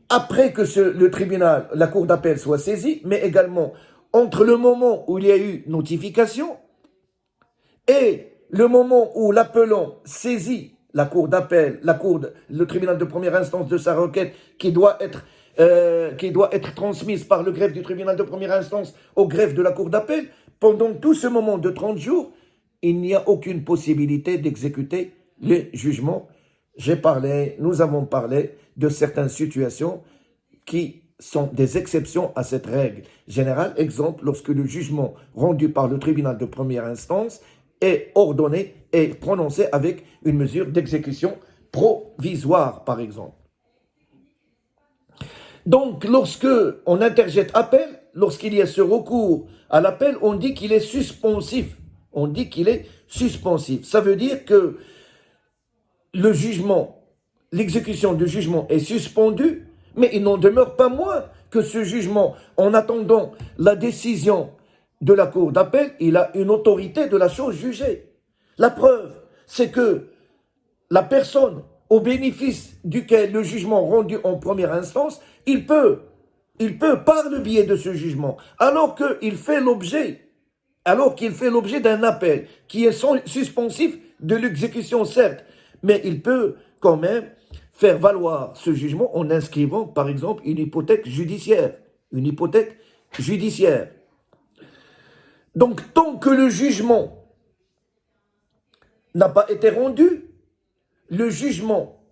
après que le tribunal, la cour d'appel soit saisie, mais également entre le moment où il y a eu notification et le moment où l'appelant saisit la cour d'appel, le tribunal de première instance de sa requête qui doit être transmise par le greffe du tribunal de première instance au greffe de la cour d'appel, pendant tout ce moment de 30 jours, il n'y a aucune possibilité d'exécuter les jugements. Nous avons parlé de certaines situations qui sont des exceptions à cette règle générale. Exemple, lorsque le jugement rendu par le tribunal de première instance est ordonné et prononcé avec une mesure d'exécution provisoire, par exemple. Donc, lorsque on interjette appel, lorsqu'il y a ce recours à l'appel, on dit qu'il est suspensif. On dit qu'il est suspensif. Ça veut dire que le jugement, l'exécution du jugement est suspendue, mais il n'en demeure pas moins que ce jugement, en attendant la décision de la cour d'appel, il a une autorité de la chose jugée. La preuve, c'est que la personne au bénéfice duquel le jugement rendu en première instance, il peut par le biais de ce jugement, alors qu'il fait l'objet d'un appel qui est suspensif de l'exécution, certes, mais il peut quand même faire valoir ce jugement en inscrivant, par exemple, une hypothèque judiciaire. Une hypothèque judiciaire. Donc, tant que le jugement n'a pas été rendu, le jugement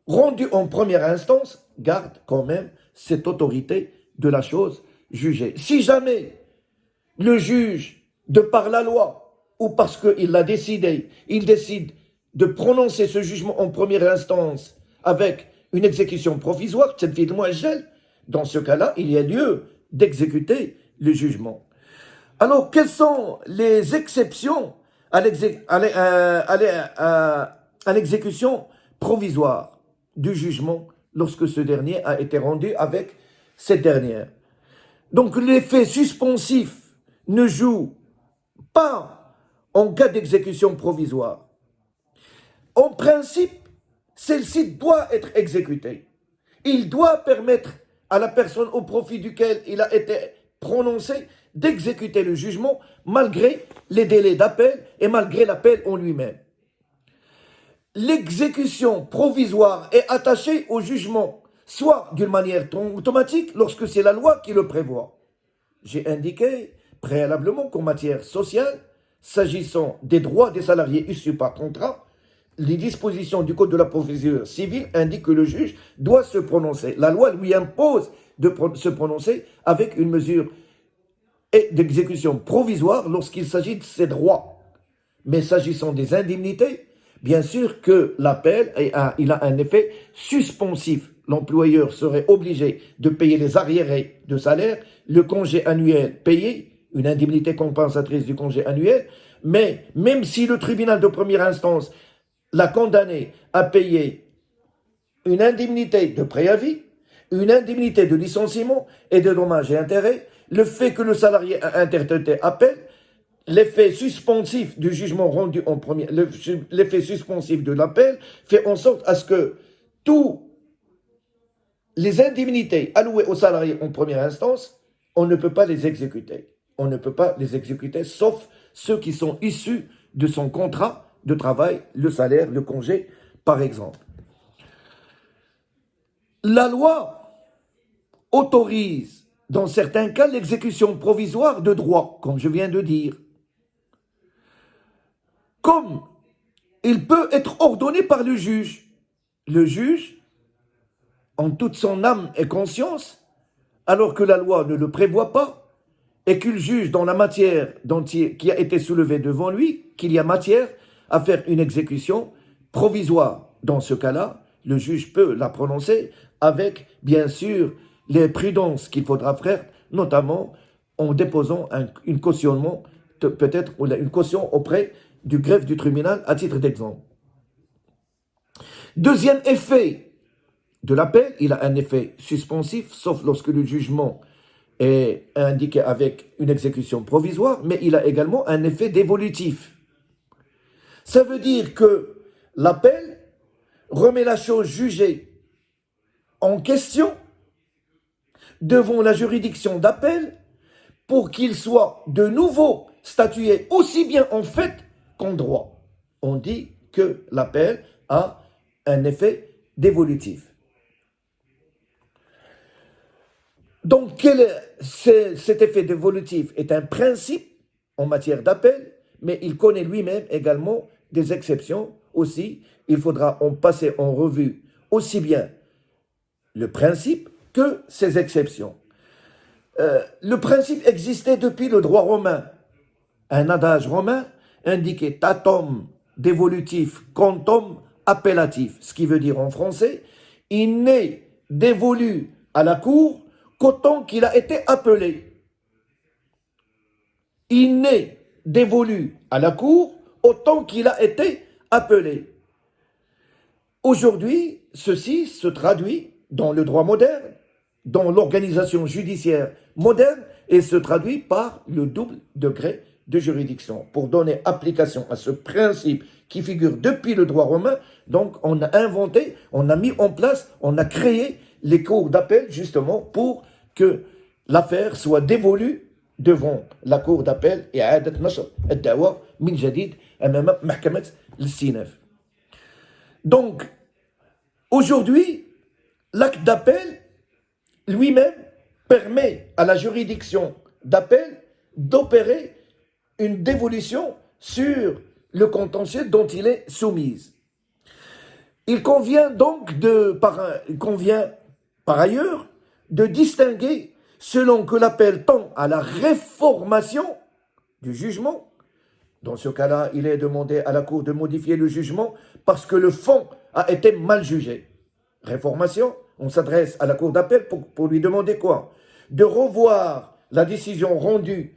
rendu en première instance garde quand même cette autorité de la chose jugée. Si jamais le juge, de par la loi ou parce qu'il l'a décidé, il décide de prononcer ce jugement en première instance avec une exécution provisoire, dans ce cas-là, il y a lieu d'exécuter le jugement. Alors, quelles sont les exceptions à l'exécution provisoire du jugement lorsque ce dernier a été rendu avec cette dernière? Donc, l'effet suspensif ne joue pas en cas d'exécution provisoire. En principe, celle-ci doit être exécutée. Il doit permettre à la personne au profit duquel il a été prononcé d'exécuter le jugement malgré les délais d'appel et malgré l'appel en lui-même. L'exécution provisoire est attachée au jugement, soit d'une manière automatique lorsque c'est la loi qui le prévoit. J'ai indiqué préalablement qu'en matière sociale, s'agissant des droits des salariés issus par contrat, les dispositions du Code de la procédure civile indiquent que le juge doit se prononcer. La loi lui impose de se prononcer avec une mesure d'exécution provisoire lorsqu'il s'agit de ses droits. Mais s'agissant des indemnités, bien sûr que l'appel il a un effet suspensif. L'employeur serait obligé de payer les arriérés de salaire, le congé annuel payé, une indemnité compensatrice du congé annuel, mais même si le tribunal de première instance l'a condamné à payer une indemnité de préavis, une indemnité de licenciement et de dommages et intérêts, le fait que le salarié a interjeté appel, l'effet suspensif du jugement rendu en premier, l'effet suspensif de l'appel fait en sorte à ce que tous les indemnités allouées aux salariés en première instance, on ne peut pas les exécuter. On ne peut pas les exécuter sauf ceux qui sont issus de son contrat de travail, le salaire, le congé, par exemple. La loi autorise, dans certains cas, l'exécution provisoire de droit, comme je viens de dire. Comme il peut être ordonné par le juge. Le juge, en toute son âme et conscience, alors que la loi ne le prévoit pas, et qu'il juge dans la matière qui a été soulevée devant lui, qu'il y a matière à faire une exécution provisoire. Dans ce cas-là, le juge peut la prononcer avec, bien sûr, les prudences qu'il faudra faire, notamment en déposant une cautionnement, peut-être une caution auprès du greffe du tribunal, à titre d'exemple. Deuxième effet de l'appel, il a un effet suspensif, sauf lorsque le jugement est indiqué avec une exécution provisoire, mais il a également un effet dévolutif. Ça veut dire que l'appel remet la chose jugée en question devant la juridiction d'appel pour qu'il soit de nouveau statué aussi bien en fait qu'en droit. On dit que l'appel a un effet dévolutif. Donc, cet effet dévolutif est un principe en matière d'appel, mais il connaît lui-même également des exceptions aussi. Il faudra en passer en revue aussi bien le principe que ses exceptions. Le principe existait depuis le droit romain. Un adage romain indiquait tatum dévolutif quantum appellatif, ce qui veut dire en français, il n'est dévolu à la cour qu'autant qu'il a été appelé. Il n'est dévolu à la cour autant qu'il a été appelé. Aujourd'hui, ceci se traduit dans le droit moderne, dans l'organisation judiciaire moderne, et se traduit par le double degré de juridiction. Pour donner application à ce principe qui figure depuis le droit romain, donc on a inventé, on a mis en place, on a créé les cours d'appel justement pour que l'affaire soit dévolue devant la cour d'appel et إعادة نشر الدعوى من جديد أمام محكمة الاستئناف. Donc, aujourd'hui, l'acte d'appel lui-même permet à la juridiction d'appel d'opérer une dévolution sur le contentieux dont il est soumis. Il convient donc par ailleurs de distinguer selon que l'appel tend à la réformation du jugement. Dans ce cas-là, il est demandé à la Cour de modifier le jugement parce que le fond a été mal jugé. Réformation, on s'adresse à la Cour d'appel pour lui demander quoi? De revoir la décision rendue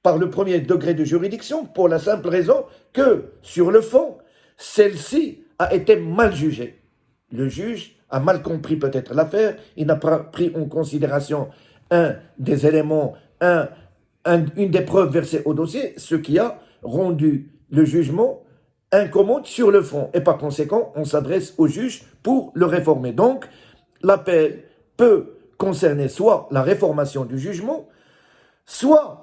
par le premier degré de juridiction pour la simple raison que, sur le fond, celle-ci a été mal jugée. Le juge a mal compris peut-être l'affaire, il n'a pas pris en considération un des éléments, une des preuves versées au dossier, ce qui a rendu le jugement incommode sur le fond. Et par conséquent, on s'adresse au juge pour le réformer. Donc, l'appel peut concerner soit la réformation du jugement, soit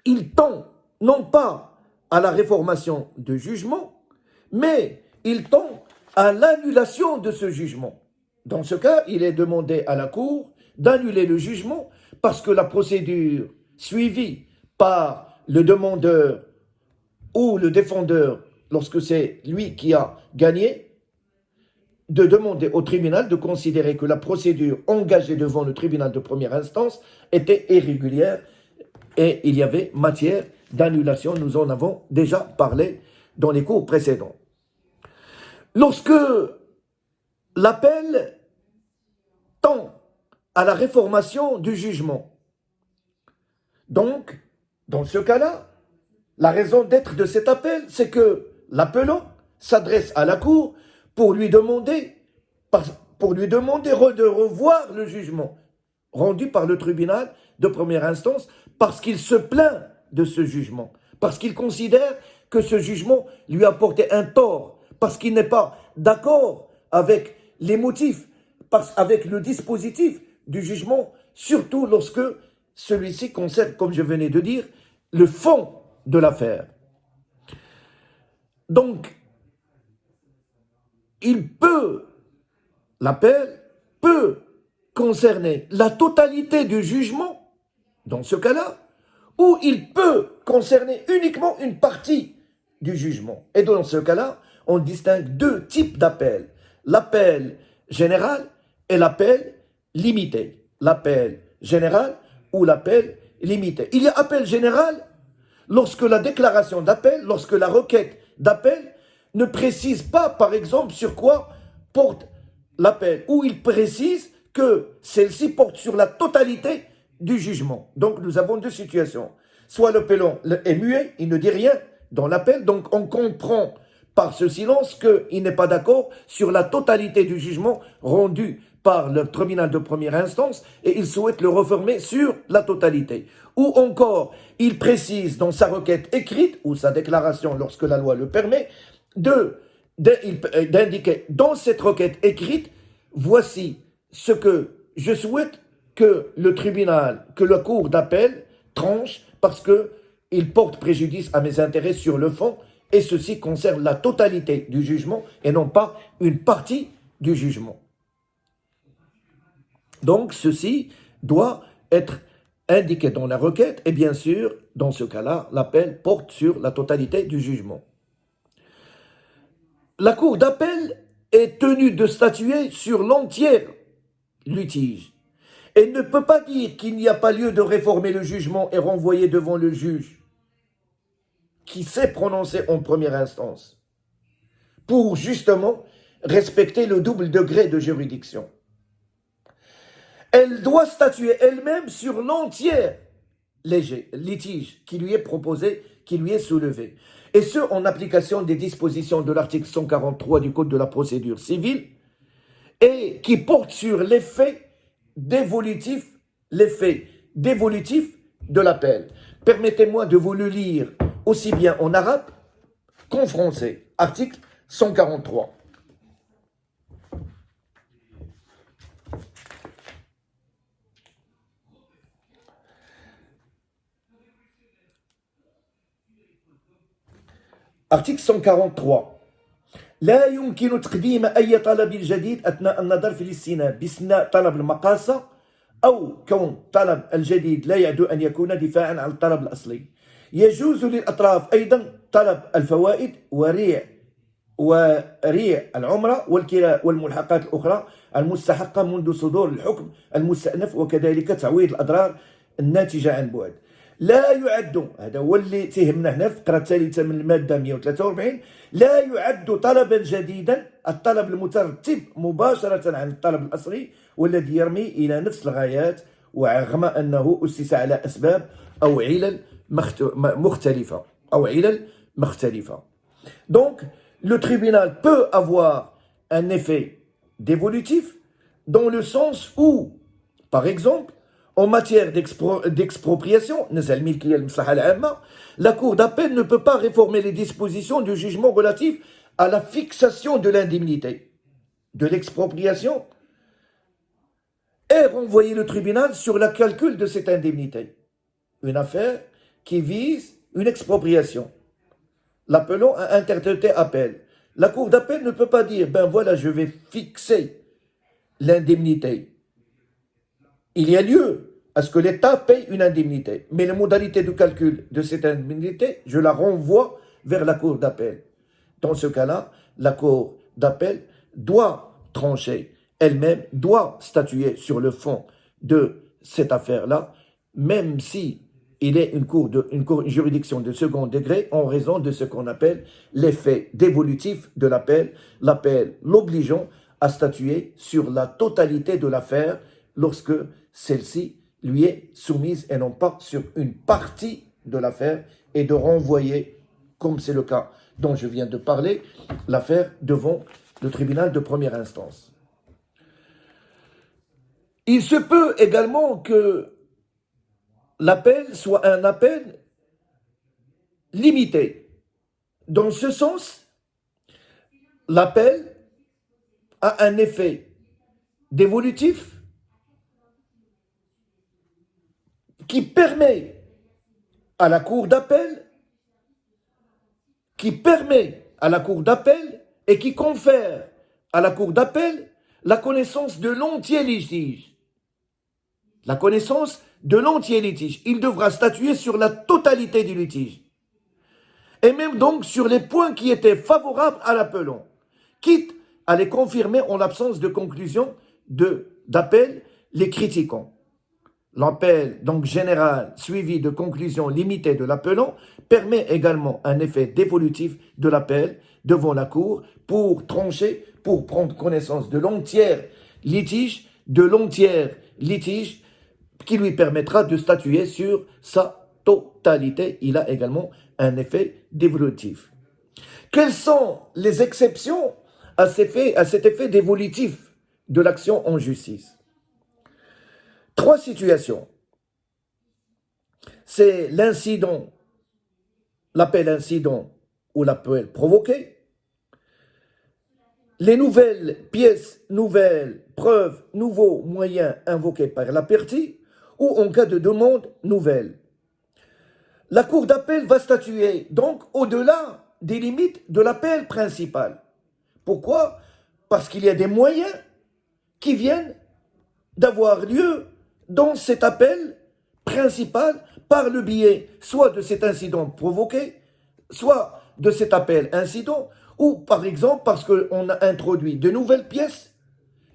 il tend non pas à la réformation du jugement, mais il tend à l'annulation de ce jugement. Dans ce cas, il est demandé à la Cour d'annuler le jugement parce que la procédure suivie par le demandeur ou le défendeur, lorsque c'est lui qui a gagné, de demander au tribunal de considérer que la procédure engagée devant le tribunal de première instance était irrégulière et il y avait matière d'annulation. Nous en avons déjà parlé dans les cours précédents. Lorsque l'appel tend à la réformation du jugement, donc, dans ce cas-là, la raison d'être de cet appel, c'est que l'appelant s'adresse à la Cour pour lui demander de revoir le jugement rendu par le tribunal de première instance parce qu'il se plaint de ce jugement, parce qu'il considère que ce jugement lui a porté un tort, parce qu'il n'est pas d'accord avec les motifs, avec le dispositif du jugement, surtout lorsque celui-ci concerne, comme je venais de dire, le fond de l'affaire. Donc, l'appel peut concerner la totalité du jugement, dans ce cas-là, ou il peut concerner uniquement une partie du jugement. Et dans ce cas-là, on distingue deux types d'appels. L'appel général et l'appel limité. L'appel général ou l'appel limité. Il y a appel général lorsque la déclaration d'appel, lorsque la requête d'appel ne précise pas, par exemple, sur quoi porte l'appel, ou il précise que celle-ci porte sur la totalité du jugement. Donc, nous avons deux situations. Soit l'appellant est muet, il ne dit rien dans l'appel, donc on comprend par ce silence qu'il n'est pas d'accord sur la totalité du jugement rendu par le tribunal de première instance et il souhaite le reformer sur la totalité. Ou encore, il précise dans sa requête écrite ou sa déclaration lorsque la loi le permet d'indiquer dans cette requête écrite, voici ce que je souhaite que le tribunal, que la cour d'appel tranche parce qu'il porte préjudice à mes intérêts sur le fond et ceci concerne la totalité du jugement et non pas une partie du jugement. Donc, ceci doit être indiqué dans la requête et bien sûr, dans ce cas-là, l'appel porte sur la totalité du jugement. La cour d'appel est tenue de statuer sur l'entier litige. Elle ne peut pas dire qu'il n'y a pas lieu de réformer le jugement et renvoyer devant le juge qui s'est prononcé en première instance pour justement respecter le double degré de juridiction. Elle doit statuer elle-même sur l'entier litige qui lui est proposé, qui lui est soulevé. Et ce, en application des dispositions de l'article 143 du Code de la procédure civile et qui porte sur l'effet dévolutif de l'appel. Permettez-moi de vous le lire aussi bien en arabe qu'en français. Article 143. Article 143. لا يمكن تقديم أي طلب جديد أثناء النظر في الاستئناف باستثناء طلب المقاصة أو كون طلب الجديد لا يعدو أن يكون دفاعا عن الطلب الأصلي. يجوز للأطراف أيضا طلب الفوائد وريع العمرة والكراء والملحقات الأخرى المستحقة منذ صدور الحكم المستأنف وكذلك تعويض الأضرار الناتجة عن بعد. لا يعد، هذا هو اللي تهمنا هنا في الفقرة الثالثة من المادة 143، لا يعد طلبا جديدا الطلب المترتب مباشرة عن الطلب الأصلي والذي يرمي إلى نفس الغايات ورغم أنه أسس على أسباب أو علل مختلفة. Donc, le tribunal peut avoir un effet dévolutif dans le sens où, par exemple, en matière d'expropriation, la Cour d'appel ne peut pas réformer les dispositions du jugement relatif à la fixation de l'indemnité de l'expropriation et renvoyer le tribunal sur le calcul de cette indemnité. Une affaire qui vise une expropriation. L'appelant a interprété appel. La Cour d'appel ne peut pas dire, ben voilà, je vais fixer l'indemnité. Il y a lieu à ce que l'État paye une indemnité. Mais les modalités de calcul de cette indemnité, je la renvoie vers la Cour d'appel. Dans ce cas-là, la Cour d'appel doit trancher elle-même, doit statuer sur le fond de cette affaire-là, même si il est une juridiction de second degré en raison de ce qu'on appelle l'effet dévolutif de l'appel, l'appel l'obligeant à statuer sur la totalité de l'affaire lorsque celle-ci lui est soumise et non pas sur une partie de l'affaire et de renvoyer, comme c'est le cas dont je viens de parler, l'affaire devant le tribunal de première instance. Il se peut également que l'appel soit un appel limité. Dans ce sens, l'appel a un effet dévolutif qui permet à la Cour d'appel, et qui confère à la Cour d'appel la connaissance de l'entier litige. La connaissance de l'entier litige. Il devra statuer sur la totalité du litige. Et même donc sur les points qui étaient favorables à l'appelant, quitte à les confirmer en l'absence de conclusion d'appel les critiquant. L'appel, donc général, suivi de conclusions limitées de l'appelant, permet également un effet dévolutif de l'appel devant la Cour pour trancher, pour prendre connaissance de l'entier litige qui lui permettra de statuer sur sa totalité. Il a également un effet dévolutif. Quelles sont les exceptions à cet effet dévolutif de l'action en justice. 3 situations. C'est l'incident, l'appel incident ou l'appel provoqué, les nouvelles pièces, nouvelles preuves, nouveaux moyens invoqués par la partie, ou en cas de demande nouvelle. La Cour d'appel va statuer donc au-delà des limites de l'appel principal. Pourquoi? Parce qu'il y a des moyens qui viennent d'avoir lieu dans cet appel principal par le biais soit de cet incident provoqué, soit de cet appel incident, ou par exemple parce qu'on a introduit de nouvelles pièces,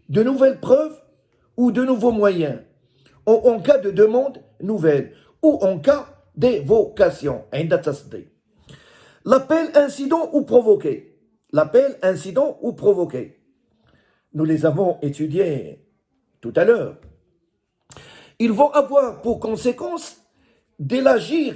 de nouvelles preuves ou de nouveaux moyens, en cas de demande nouvelle ou en cas d'évocation. L'appel incident ou provoqué. L'appel incident ou provoqué. Nous les avons étudiés tout à l'heure. Ils vont avoir pour conséquence d'élargir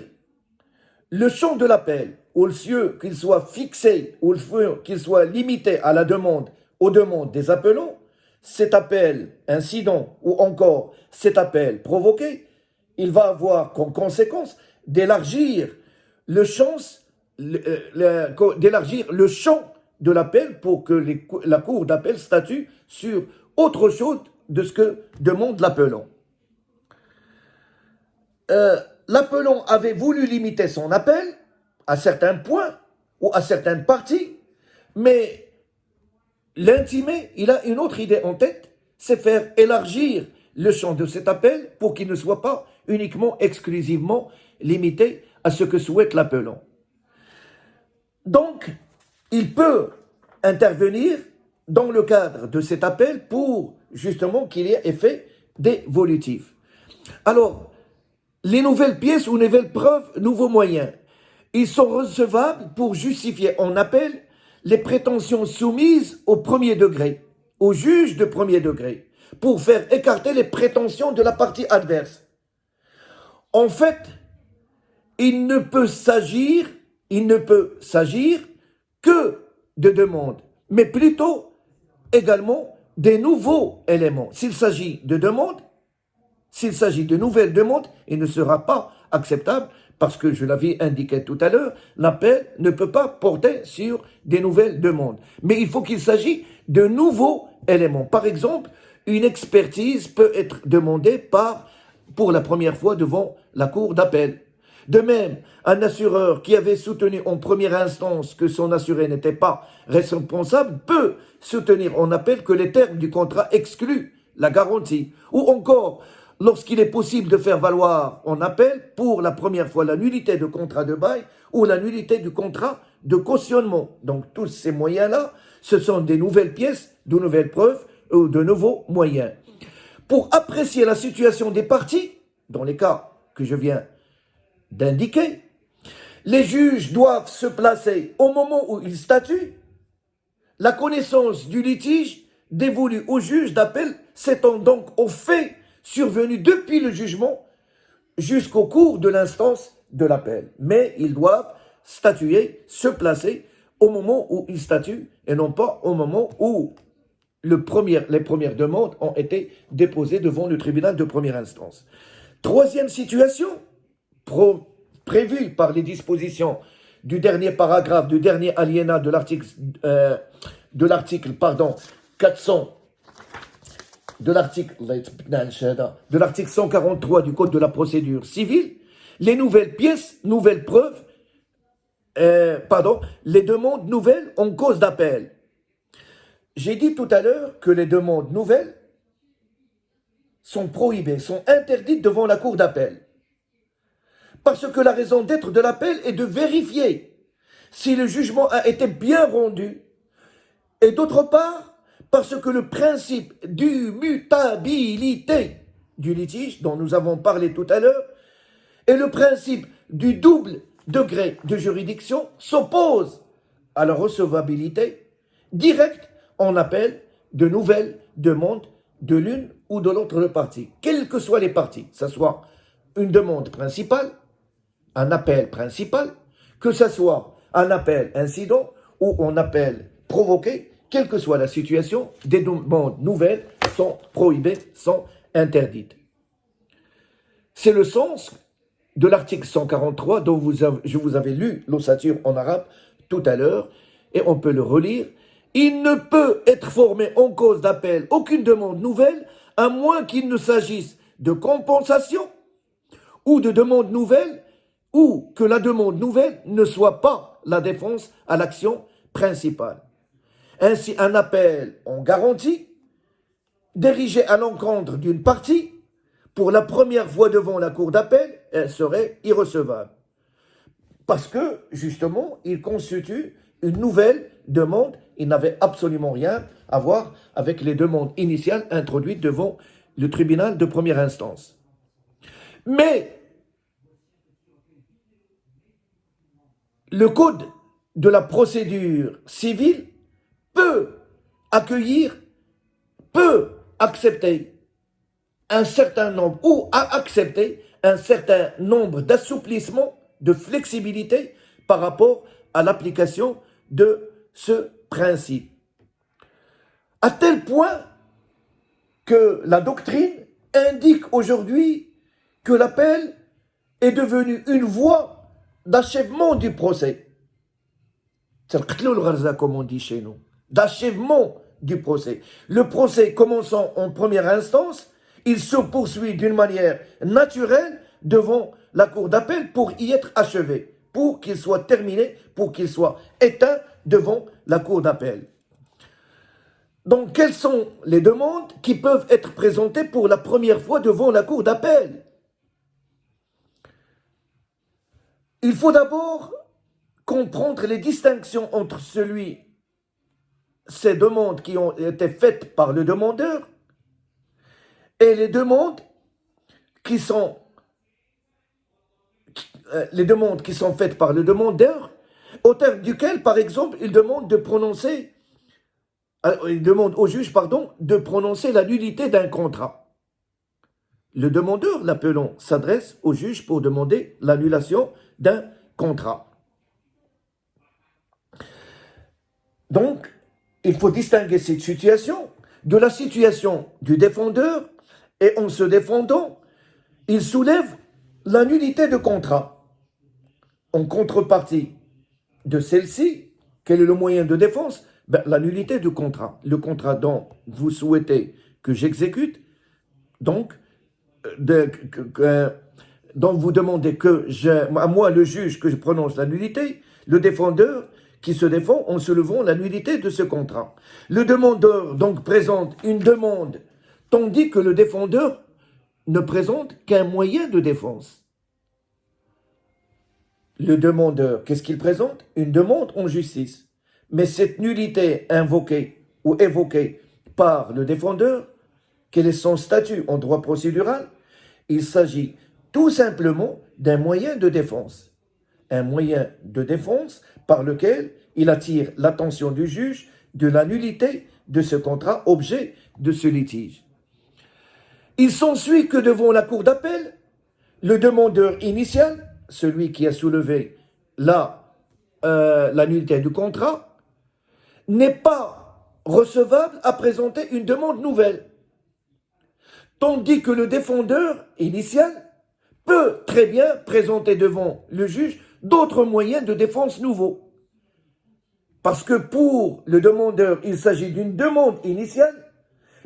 le champ de l'appel, au lieu qu'il soit fixé, au lieu qu'il soit limité à la demande, aux demandes des appelants, cet appel incident ou encore cet appel provoqué, il va avoir comme conséquence d'élargir le champ de l'appel pour que la Cour d'appel statue sur autre chose de ce que demande l'appelant. L'appelant avait voulu limiter son appel à certains points ou à certaines parties, mais l'intimé, il a une autre idée en tête, c'est faire élargir le champ de cet appel pour qu'il ne soit pas uniquement, exclusivement limité à ce que souhaite l'appelant. Donc, il peut intervenir dans le cadre de cet appel pour justement qu'il y ait effet dévolutif. Alors, les nouvelles pièces ou nouvelles preuves, nouveaux moyens, ils sont recevables pour justifier en appel les prétentions soumises au premier degré, au juge de premier degré, pour faire écarter les prétentions de la partie adverse. En fait, il ne peut s'agir que de demandes, mais plutôt également des nouveaux éléments. S'il s'agit de demandes, s'il s'agit de nouvelles demandes, il ne sera pas acceptable parce que, je l'avais indiqué tout à l'heure, l'appel ne peut pas porter sur des nouvelles demandes. Mais il faut qu'il s'agisse de nouveaux éléments. Par exemple, une expertise peut être demandée pour la première fois devant la Cour d'appel. De même, un assureur qui avait soutenu en première instance que son assuré n'était pas responsable peut soutenir en appel que les termes du contrat excluent la garantie. Ou encore, lorsqu'il est possible de faire valoir en appel pour la première fois la nullité de contrat de bail ou la nullité du contrat de cautionnement. Donc tous ces moyens-là, ce sont des nouvelles pièces, de nouvelles preuves ou de nouveaux moyens. Pour apprécier la situation des parties, dans les cas que je viens d'indiquer, les juges doivent se placer au moment où ils statuent. La connaissance du litige dévolue au juge d'appel s'étend donc aux faits survenus depuis le jugement jusqu'au cours de l'instance de l'appel. Mais ils doivent statuer, se placer au moment où ils statuent et non pas au moment où les premières demandes ont été déposées devant le tribunal de première instance. Troisième situation, prévue par les dispositions du dernier paragraphe, du dernier alinéa de l'article 143 du Code de la procédure civile, les nouvelles pièces, nouvelles preuves, les demandes nouvelles en cause d'appel. J'ai dit tout à l'heure que les demandes nouvelles sont prohibées, sont interdites devant la cour d'appel. Parce que la raison d'être de l'appel est de vérifier si le jugement a été bien rendu. Et d'autre part, parce que le principe d'immutabilité du litige, dont nous avons parlé tout à l'heure, et le principe du double degré de juridiction s'opposent à la recevabilité directe en appel de nouvelles demandes de l'une ou de l'autre partie, quelles que soient les parties, que ce soit une demande principale, un appel principal, que ce soit un appel incident ou un appel provoqué, quelle que soit la situation, des demandes nouvelles sont prohibées, sont interdites. C'est le sens de l'article 143 dont je vous avais lu l'ossature en arabe tout à l'heure, et on peut le relire. Il ne peut être formé en cause d'appel aucune demande nouvelle, à moins qu'il ne s'agisse de compensation ou de demande nouvelle, ou que la demande nouvelle ne soit pas la défense à l'action principale. Ainsi, un appel en garantie, dirigé à l'encontre d'une partie, pour la première fois devant la cour d'appel, elle serait irrecevable. Parce que, justement, il constitue une nouvelle demande. Il n'avait absolument rien à voir avec les demandes initiales introduites devant le tribunal de première instance. Mais le code de la procédure civile peut accueillir, peut accepter un certain nombre, ou à accepter un certain nombre d'assouplissements, de flexibilité par rapport à l'application de ce principe. À tel point que la doctrine indique aujourd'hui que l'appel est devenu une voie d'achèvement du procès. C'est le qtl al-gharza, comme on dit chez nous, d'achèvement du procès. Le procès commençant en première instance, il se poursuit d'une manière naturelle devant la cour d'appel pour y être achevé, pour qu'il soit terminé, pour qu'il soit éteint devant la cour d'appel. Donc, quelles sont les demandes qui peuvent être présentées pour la première fois devant la cour d'appel? Il faut d'abord comprendre les distinctions entre ces demandes qui ont été faites par le demandeur et les demandes qui sont faites par le demandeur, au terme duquel, par exemple, il demande au juge, de prononcer la nullité d'un contrat. Le demandeur, l'appelant, s'adresse au juge pour demander l'annulation d'un contrat. Donc, il faut distinguer cette situation de la situation du défendeur, et en se défendant, il soulève la nullité de contrat. En contrepartie de celle-ci, quel est le moyen de défense? La nullité de contrat. Le contrat dont vous souhaitez que j'exécute, donc, dont vous demandez à moi, le juge, que je prononce la nullité, le défendeur qui se défend en soulevant la nullité de ce contrat. Le demandeur, donc, présente une demande, tandis que le défendeur ne présente qu'un moyen de défense. Le demandeur, qu'est-ce qu'il présente? Une demande en justice. Mais cette nullité invoquée ou évoquée par le défendeur, quel est son statut en droit procédural? Il s'agit tout simplement d'un moyen de défense. Un moyen de défense par lequel il attire l'attention du juge de la nullité de ce contrat, objet de ce litige. Il s'ensuit que devant la cour d'appel, le demandeur initial, celui qui a soulevé la nullité du contrat, n'est pas recevable à présenter une demande nouvelle. Tandis que le défendeur initial peut très bien présenter devant le juge d'autres moyens de défense nouveaux. Parce que pour le demandeur, il s'agit d'une demande initiale,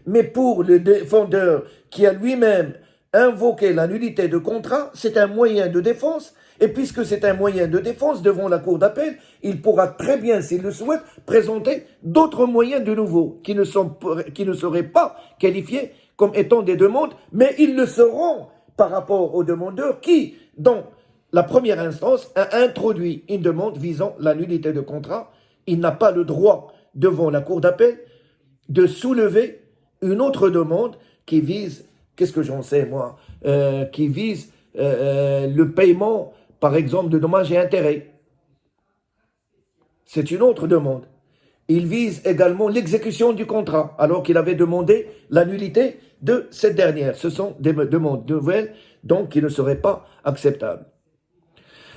mais pour le défendeur qui a lui-même invoqué la nullité de contrat, c'est un moyen de défense. Et puisque c'est un moyen de défense devant la cour d'appel, il pourra très bien, s'il le souhaite, présenter d'autres moyens de nouveau qui ne seraient pas qualifiés comme étant des demandes, mais ils le seront par rapport au demandeur qui, dans la première instance, a introduit une demande visant la nullité de contrat. Il n'a pas le droit, devant la cour d'appel, de soulever une autre demande qui vise, qu'est-ce que j'en sais moi, qui vise le paiement, par exemple, de dommages et intérêts. C'est une autre demande. Il vise également l'exécution du contrat, alors qu'il avait demandé la nullité de cette dernière. Ce sont des demandes nouvelles, donc qui ne seraient pas acceptables.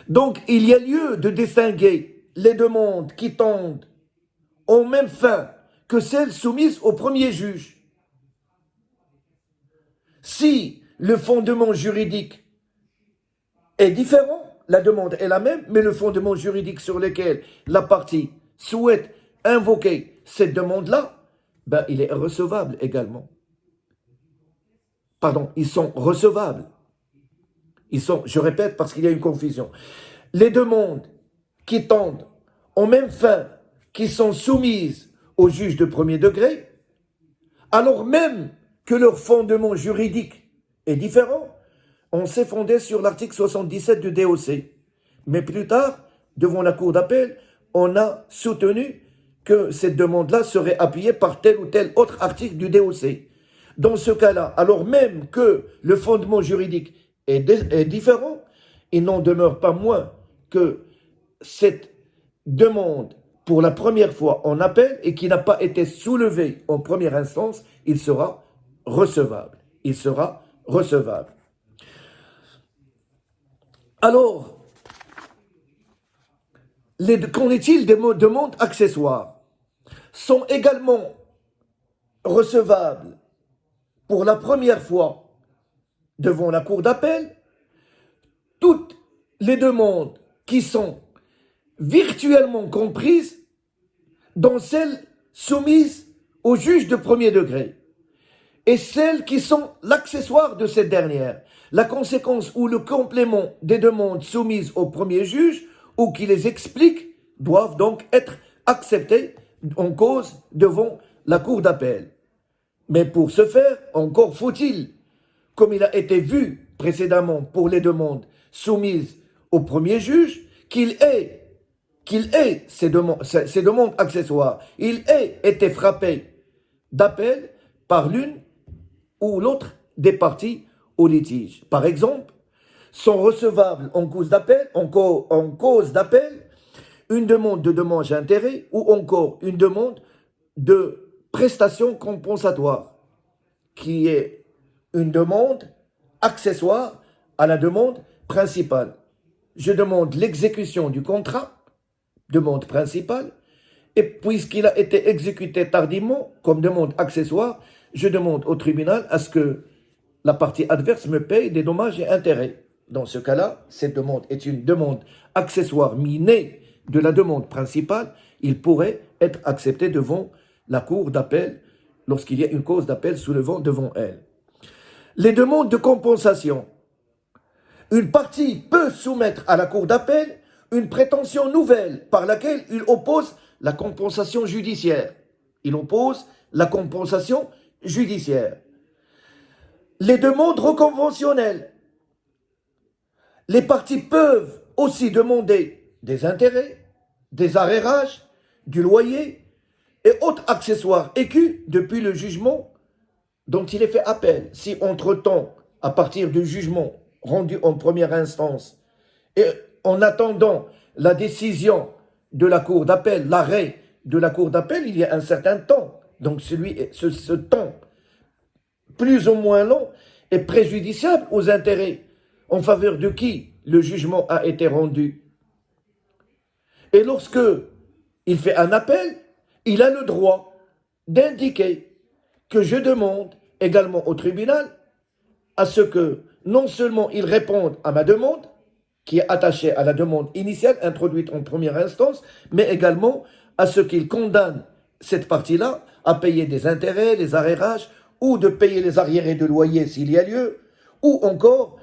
Donc, il y a lieu de distinguer les demandes qui tendent aux mêmes fins que celle soumise au premier juge. Si le fondement juridique est différent, la demande est la même, mais le fondement juridique sur lequel la partie souhaite invoquer cette demande-là, ben, il est recevable également. Pardon, ils sont recevables. Je répète parce qu'il y a une confusion. Les demandes qui tendent aux mêmes fins, qui sont soumises au juge de premier degré, alors même que leur fondement juridique est différent, on s'est fondé sur l'article 77 du DOC. Mais plus tard, devant la Cour d'appel, on a soutenu que cette demande-là serait appuyée par tel ou tel autre article du DOC. Dans ce cas-là, alors même que le fondement juridique est différent, il n'en demeure pas moins que cette demande pour la première fois en appel et qui n'a pas été soulevée en première instance, il sera recevable. Il sera recevable. Alors, qu'en est-il des demandes accessoires? Sont également recevables pour la première fois devant la Cour d'appel toutes les demandes qui sont virtuellement comprises dans celles soumises au juge de premier degré et celles qui sont l'accessoire de cette dernière. La conséquence ou le complément des demandes soumises au premier juge ou qui les expliquent doivent donc être acceptées en cause devant la Cour d'appel. Mais pour ce faire, encore faut-il, comme il a été vu précédemment pour les demandes soumises au premier juge, qu'il ait ces demandes accessoires, il ait été frappé d'appel par l'une ou l'autre des parties au litige. Par exemple, sont recevables en cause d'appel, une demande de dommage à intérêt ou encore une demande de prestation compensatoire, qui est une demande accessoire à la demande principale. Je demande l'exécution du contrat, demande principale, et puisqu'il a été exécuté tardivement comme demande accessoire, je demande au tribunal à ce que la partie adverse me paye des dommages et intérêts. Dans ce cas-là, cette demande est une demande accessoire née de la demande principale. Il pourrait être accepté devant la cour d'appel lorsqu'il y a une cause d'appel soulevant devant elle. Les demandes de compensation. Une partie peut soumettre à la cour d'appel une prétention nouvelle par laquelle il oppose la compensation judiciaire. Il oppose la compensation judiciaire. Les demandes reconventionnelles. Les parties peuvent aussi demander des intérêts, des arrérages, du loyer et autres accessoires écus depuis le jugement dont il est fait appel. Si entre-temps, à partir du jugement rendu en première instance et en attendant la décision de la cour d'appel, l'arrêt de la cour d'appel, il y a un certain temps. Donc ce temps, plus ou moins long, est préjudiciable aux intérêts en faveur de qui le jugement a été rendu. Et lorsque il fait un appel, il a le droit d'indiquer que je demande également au tribunal à ce que non seulement il réponde à ma demande, qui est attachée à la demande initiale introduite en première instance, mais également à ce qu'il condamne cette partie-là à payer des intérêts, les arrérages, ou de payer les arriérés de loyer s'il y a lieu, ou encore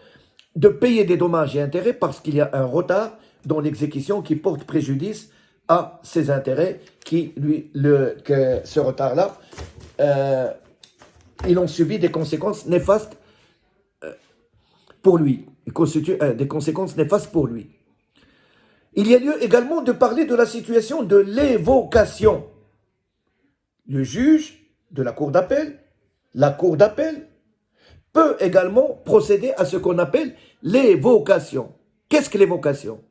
de payer des dommages et intérêts parce qu'il y a un retard dans l'exécution qui porte préjudice à ces intérêts que ce retard-là, ils ont subi des conséquences néfastes pour lui. Il constitue des conséquences néfastes pour lui. Il y a lieu également de parler de la situation de l'évocation. Le juge de la cour d'appel, la cour d'appel, peut également procéder à ce qu'on appelle l'évocation. Qu'est-ce que l'évocation?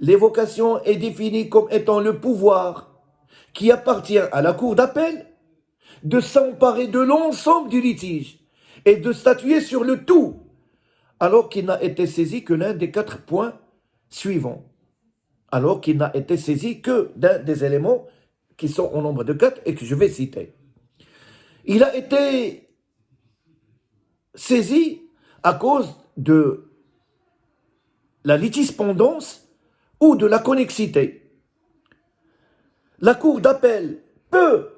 L'évocation est définie comme étant le pouvoir qui appartient à la cour d'appel de s'emparer de l'ensemble du litige et de statuer sur le tout, alors qu'il n'a été saisi que l'un des 4 points suivants. Alors qu'il n'a été saisi que d'un des éléments qui sont au nombre de 4 et que je vais citer. Il a été saisi à cause de la litispendance ou de la connexité. La Cour d'appel peut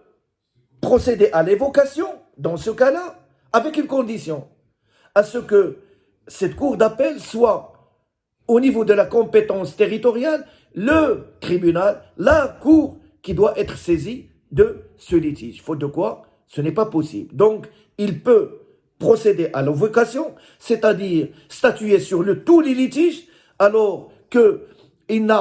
procéder à l'évocation, dans ce cas-là, avec une condition, à ce que cette Cour d'appel soit, au niveau de la compétence territoriale, le tribunal, la Cour qui doit être saisie de ce litige. Faute de quoi, ce n'est pas possible. Donc, il peut procéder à l'évocation, c'est-à-dire statuer sur le tous les litiges, alors qu'il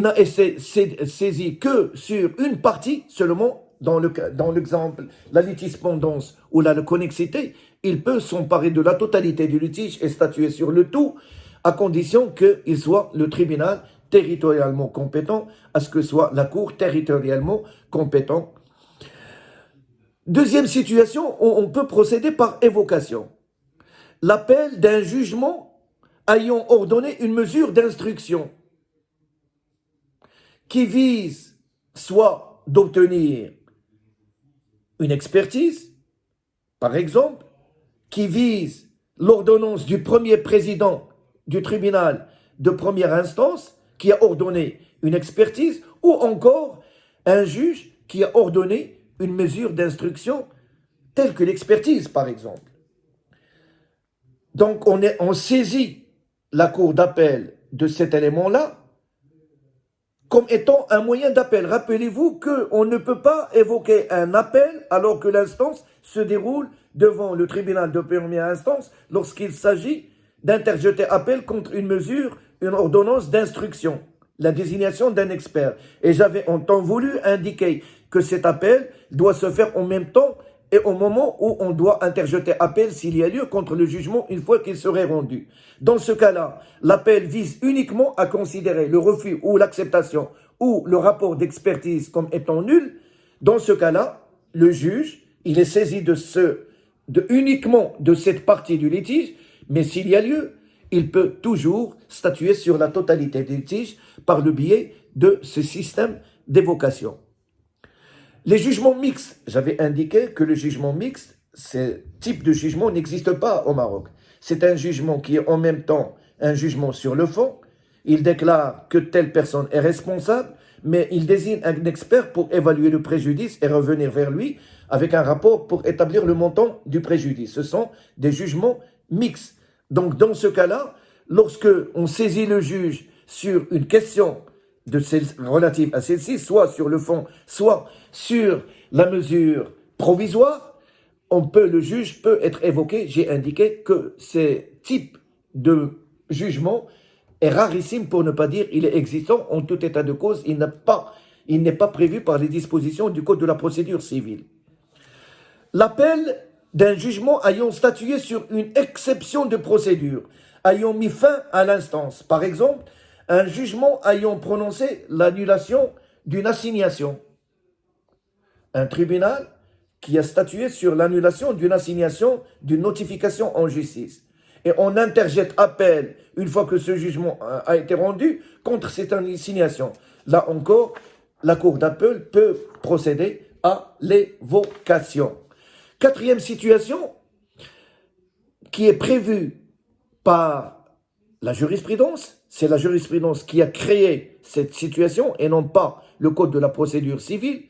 n'a saisi que sur une partie seulement, dans l'exemple, la litispendance ou la connexité, il peut s'emparer de la totalité du litige et statuer sur le tout, à condition qu'il soit le tribunal territorialement compétent, à ce que soit la cour territorialement compétente. Deuxième situation, on peut procéder par évocation. L'appel d'un jugement ayant ordonné une mesure d'instruction qui vise soit d'obtenir une expertise, par exemple, qui vise l'ordonnance du premier président du tribunal de première instance qui a ordonné une expertise, ou encore un juge qui a ordonné une mesure d'instruction telle que l'expertise, par exemple. Donc, on saisit la cour d'appel de cet élément-là comme étant un moyen d'appel. Rappelez-vous qu'on ne peut pas évoquer un appel alors que l'instance se déroule devant le tribunal de première instance lorsqu'il s'agit d'interjeter appel contre une mesure, une ordonnance d'instruction, la désignation d'un expert. Et j'avais en temps voulu indiquer que cet appel doit se faire en même temps et au moment où on doit interjeter appel s'il y a lieu contre le jugement une fois qu'il serait rendu. Dans ce cas-là, l'appel vise uniquement à considérer le refus ou l'acceptation ou le rapport d'expertise comme étant nul. Dans ce cas-là, le juge, il est saisi uniquement de cette partie du litige, mais s'il y a lieu, il peut toujours statuer sur la totalité du litige par le biais de ce système d'évocation. Les jugements mixtes, j'avais indiqué que le jugement mixte, ce type de jugement n'existe pas au Maroc. C'est un jugement qui est en même temps un jugement sur le fond. Il déclare que telle personne est responsable, mais il désigne un expert pour évaluer le préjudice et revenir vers lui avec un rapport pour établir le montant du préjudice. Ce sont des jugements mixtes. Donc dans ce cas-là, lorsque on saisit le juge sur une question relative à celle-ci, soit sur le fond, soit sur la mesure provisoire, le juge peut être évoqué. J'ai indiqué que ce type de jugement est rarissime, pour ne pas dire il est existant en tout état de cause. Il n'est pas prévu par les dispositions du Code de la procédure civile. L'appel d'un jugement ayant statué sur une exception de procédure, ayant mis fin à l'instance. Par exemple, un jugement ayant prononcé l'annulation d'une assignation. Un tribunal qui a statué sur l'annulation d'une assignation, d'une notification en justice. Et on interjette appel, une fois que ce jugement a été rendu, contre cette assignation. Là encore, la Cour d'appel peut procéder à l'évocation. Quatrième situation, qui est prévue par la jurisprudence, c'est la jurisprudence qui a créé cette situation et non pas le Code de la procédure civile.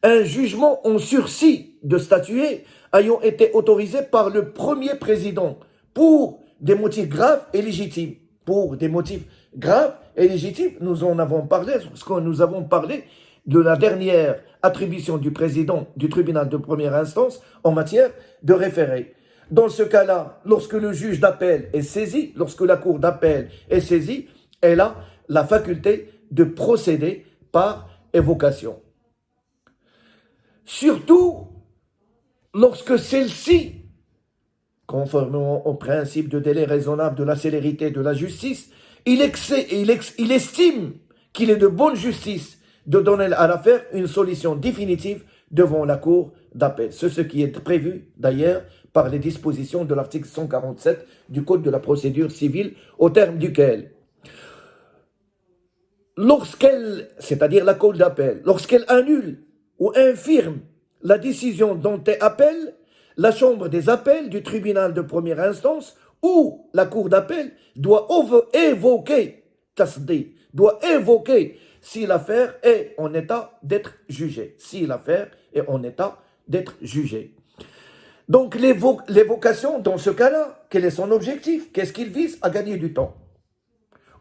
Un jugement en sursis de statuer ayant été autorisé par le premier président pour des motifs graves et légitimes. Pour des motifs graves et légitimes, nous en avons parlé, parce que nous avons parlé de la dernière attribution du président du tribunal de première instance en matière de référé. Dans ce cas-là, lorsque le juge d'appel est saisi, lorsque la cour d'appel est saisie, elle a la faculté de procéder par évocation. Surtout lorsque celle-ci, conformément au principe de délai raisonnable de la célérité de la justice, il estime qu'il est de bonne justice de donner à l'affaire une solution définitive devant la cour d'appel. C'est ce qui est prévu d'ailleurs par les dispositions de l'article 147 du Code de la procédure civile, au terme duquel lorsqu'elle, c'est-à-dire la cour d'appel, lorsqu'elle annule ou infirme la décision dont elle appelle, la chambre des appels du tribunal de première instance ou la cour d'appel doit évoquer, tasdi, doit évoquer si l'affaire est en état d'être jugée. Si l'affaire est en état d'être jugée. Donc l'évocation, dans ce cas-là, quel est son objectif? Qu'est-ce qu'il vise? À gagner du temps.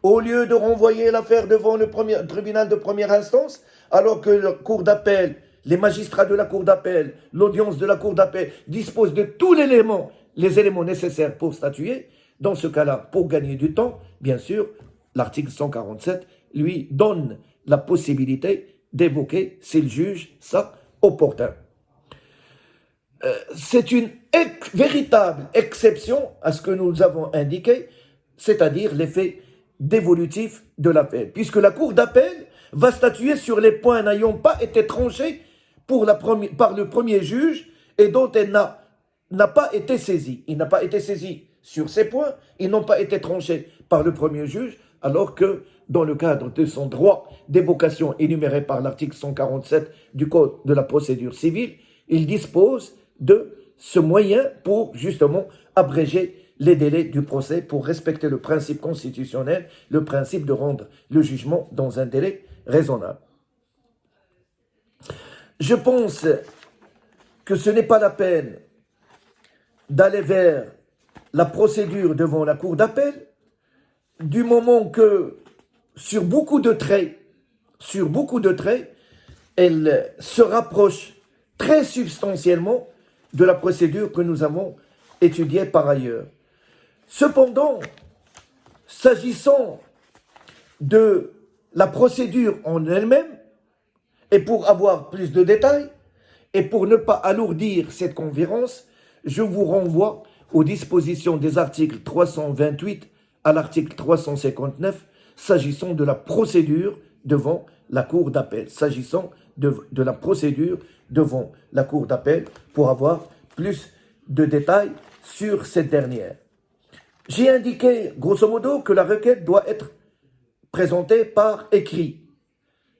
Au lieu de renvoyer l'affaire devant le tribunal de première instance, alors que la cour d'appel, les magistrats de la cour d'appel, l'audience de la cour d'appel disposent de tous les éléments nécessaires pour statuer, dans ce cas-là, pour gagner du temps, bien sûr, l'article 147 lui donne la possibilité d'évoquer, s'il juge ça opportun. C'est une véritable exception à ce que nous avons indiqué, c'est-à-dire l'effet dévolutif de l'appel, puisque la cour d'appel va statuer sur les points n'ayant pas été tranchés par le premier juge et dont elle n'a pas été saisie. Il n'a pas été saisi sur ces points, ils n'ont pas été tranchés par le premier juge, alors que dans le cadre de son droit d'évocation énuméré par l'article 147 du Code de la procédure civile, il dispose de ce moyen pour justement abréger les délais du procès, pour respecter le principe constitutionnel, le principe de rendre le jugement dans un délai raisonnable. Je pense que ce n'est pas la peine d'aller vers la procédure devant la cour d'appel, du moment que sur beaucoup de traits, elle se rapproche très substantiellement de la procédure que nous avons étudiée par ailleurs. Cependant, s'agissant de la procédure en elle-même, et pour avoir plus de détails, et pour ne pas alourdir cette conférence, je vous renvoie aux dispositions des articles 328 à l'article 359, s'agissant de la procédure devant la cour d'appel, de la procédure devant la cour d'appel, pour avoir plus de détails sur cette dernière. J'ai indiqué, grosso modo, que la requête doit être présentée par écrit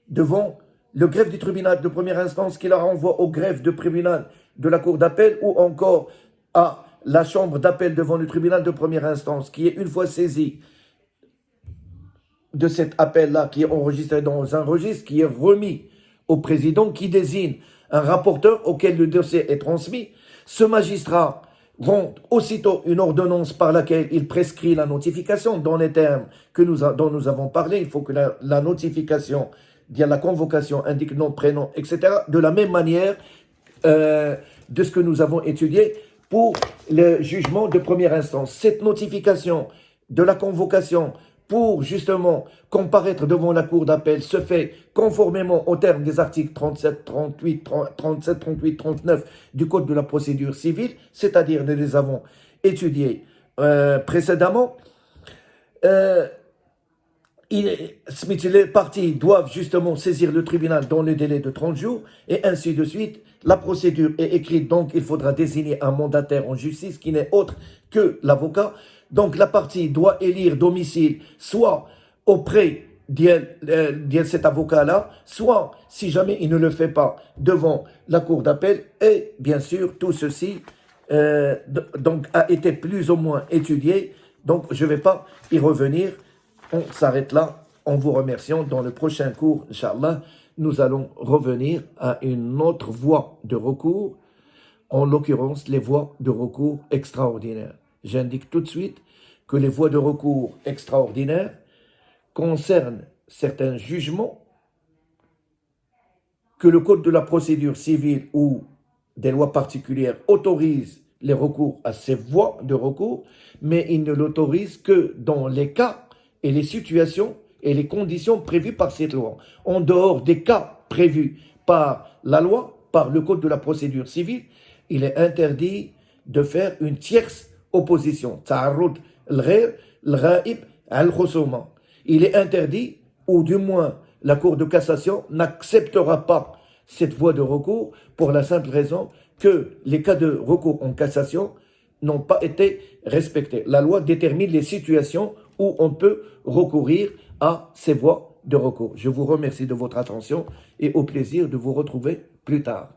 devant le greffe du tribunal de première instance, qui la renvoie au greffe de tribunal de la cour d'appel, ou encore à la chambre d'appel devant le tribunal de première instance, qui est une fois saisie de cet appel-là, qui est enregistré dans un registre, qui est remis au président, qui désigne un rapporteur auquel le dossier est transmis. Ce magistrat rend aussitôt une ordonnance par laquelle il prescrit la notification dans les termes dont nous avons parlé. Il faut que la notification, bien la convocation, indique nom, prénom, etc. De la même manière de ce que nous avons étudié pour le jugement de première instance. Cette notification de la convocation pour justement comparaître devant la cour d'appel se fait conformément aux termes des articles 37, 38, 39 du Code de la procédure civile, c'est-à-dire nous les avons étudiés précédemment. Les parties doivent justement saisir le tribunal dans le délai de 30 jours et ainsi de suite. La procédure est écrite, donc il faudra désigner un mandataire en justice qui n'est autre que l'avocat. Donc la partie doit élire domicile soit auprès de cet avocat-là, soit, si jamais il ne le fait pas, devant la cour d'appel. Et bien sûr, tout ceci donc a été plus ou moins étudié. Donc je ne vais pas y revenir. On s'arrête là en vous remerciant. Dans le prochain cours, Inch'Allah, nous allons revenir à une autre voie de recours, en l'occurrence les voies de recours extraordinaires. J'indique tout de suite que les voies de recours extraordinaires concernent certains jugements que le Code de la procédure civile ou des lois particulières autorisent les recours à ces voies de recours, mais il ne l'autorise que dans les cas et les situations et les conditions prévues par cette loi. En dehors des cas prévus par la loi, par le Code de la procédure civile, il est interdit de faire une tierce opposition. Il est interdit, ou du moins la Cour de cassation n'acceptera pas cette voie de recours pour la simple raison que les cas de recours en cassation n'ont pas été respectés. La loi détermine les situations où on peut recourir à ces voies de recours. Je vous remercie de votre attention et au plaisir de vous retrouver plus tard.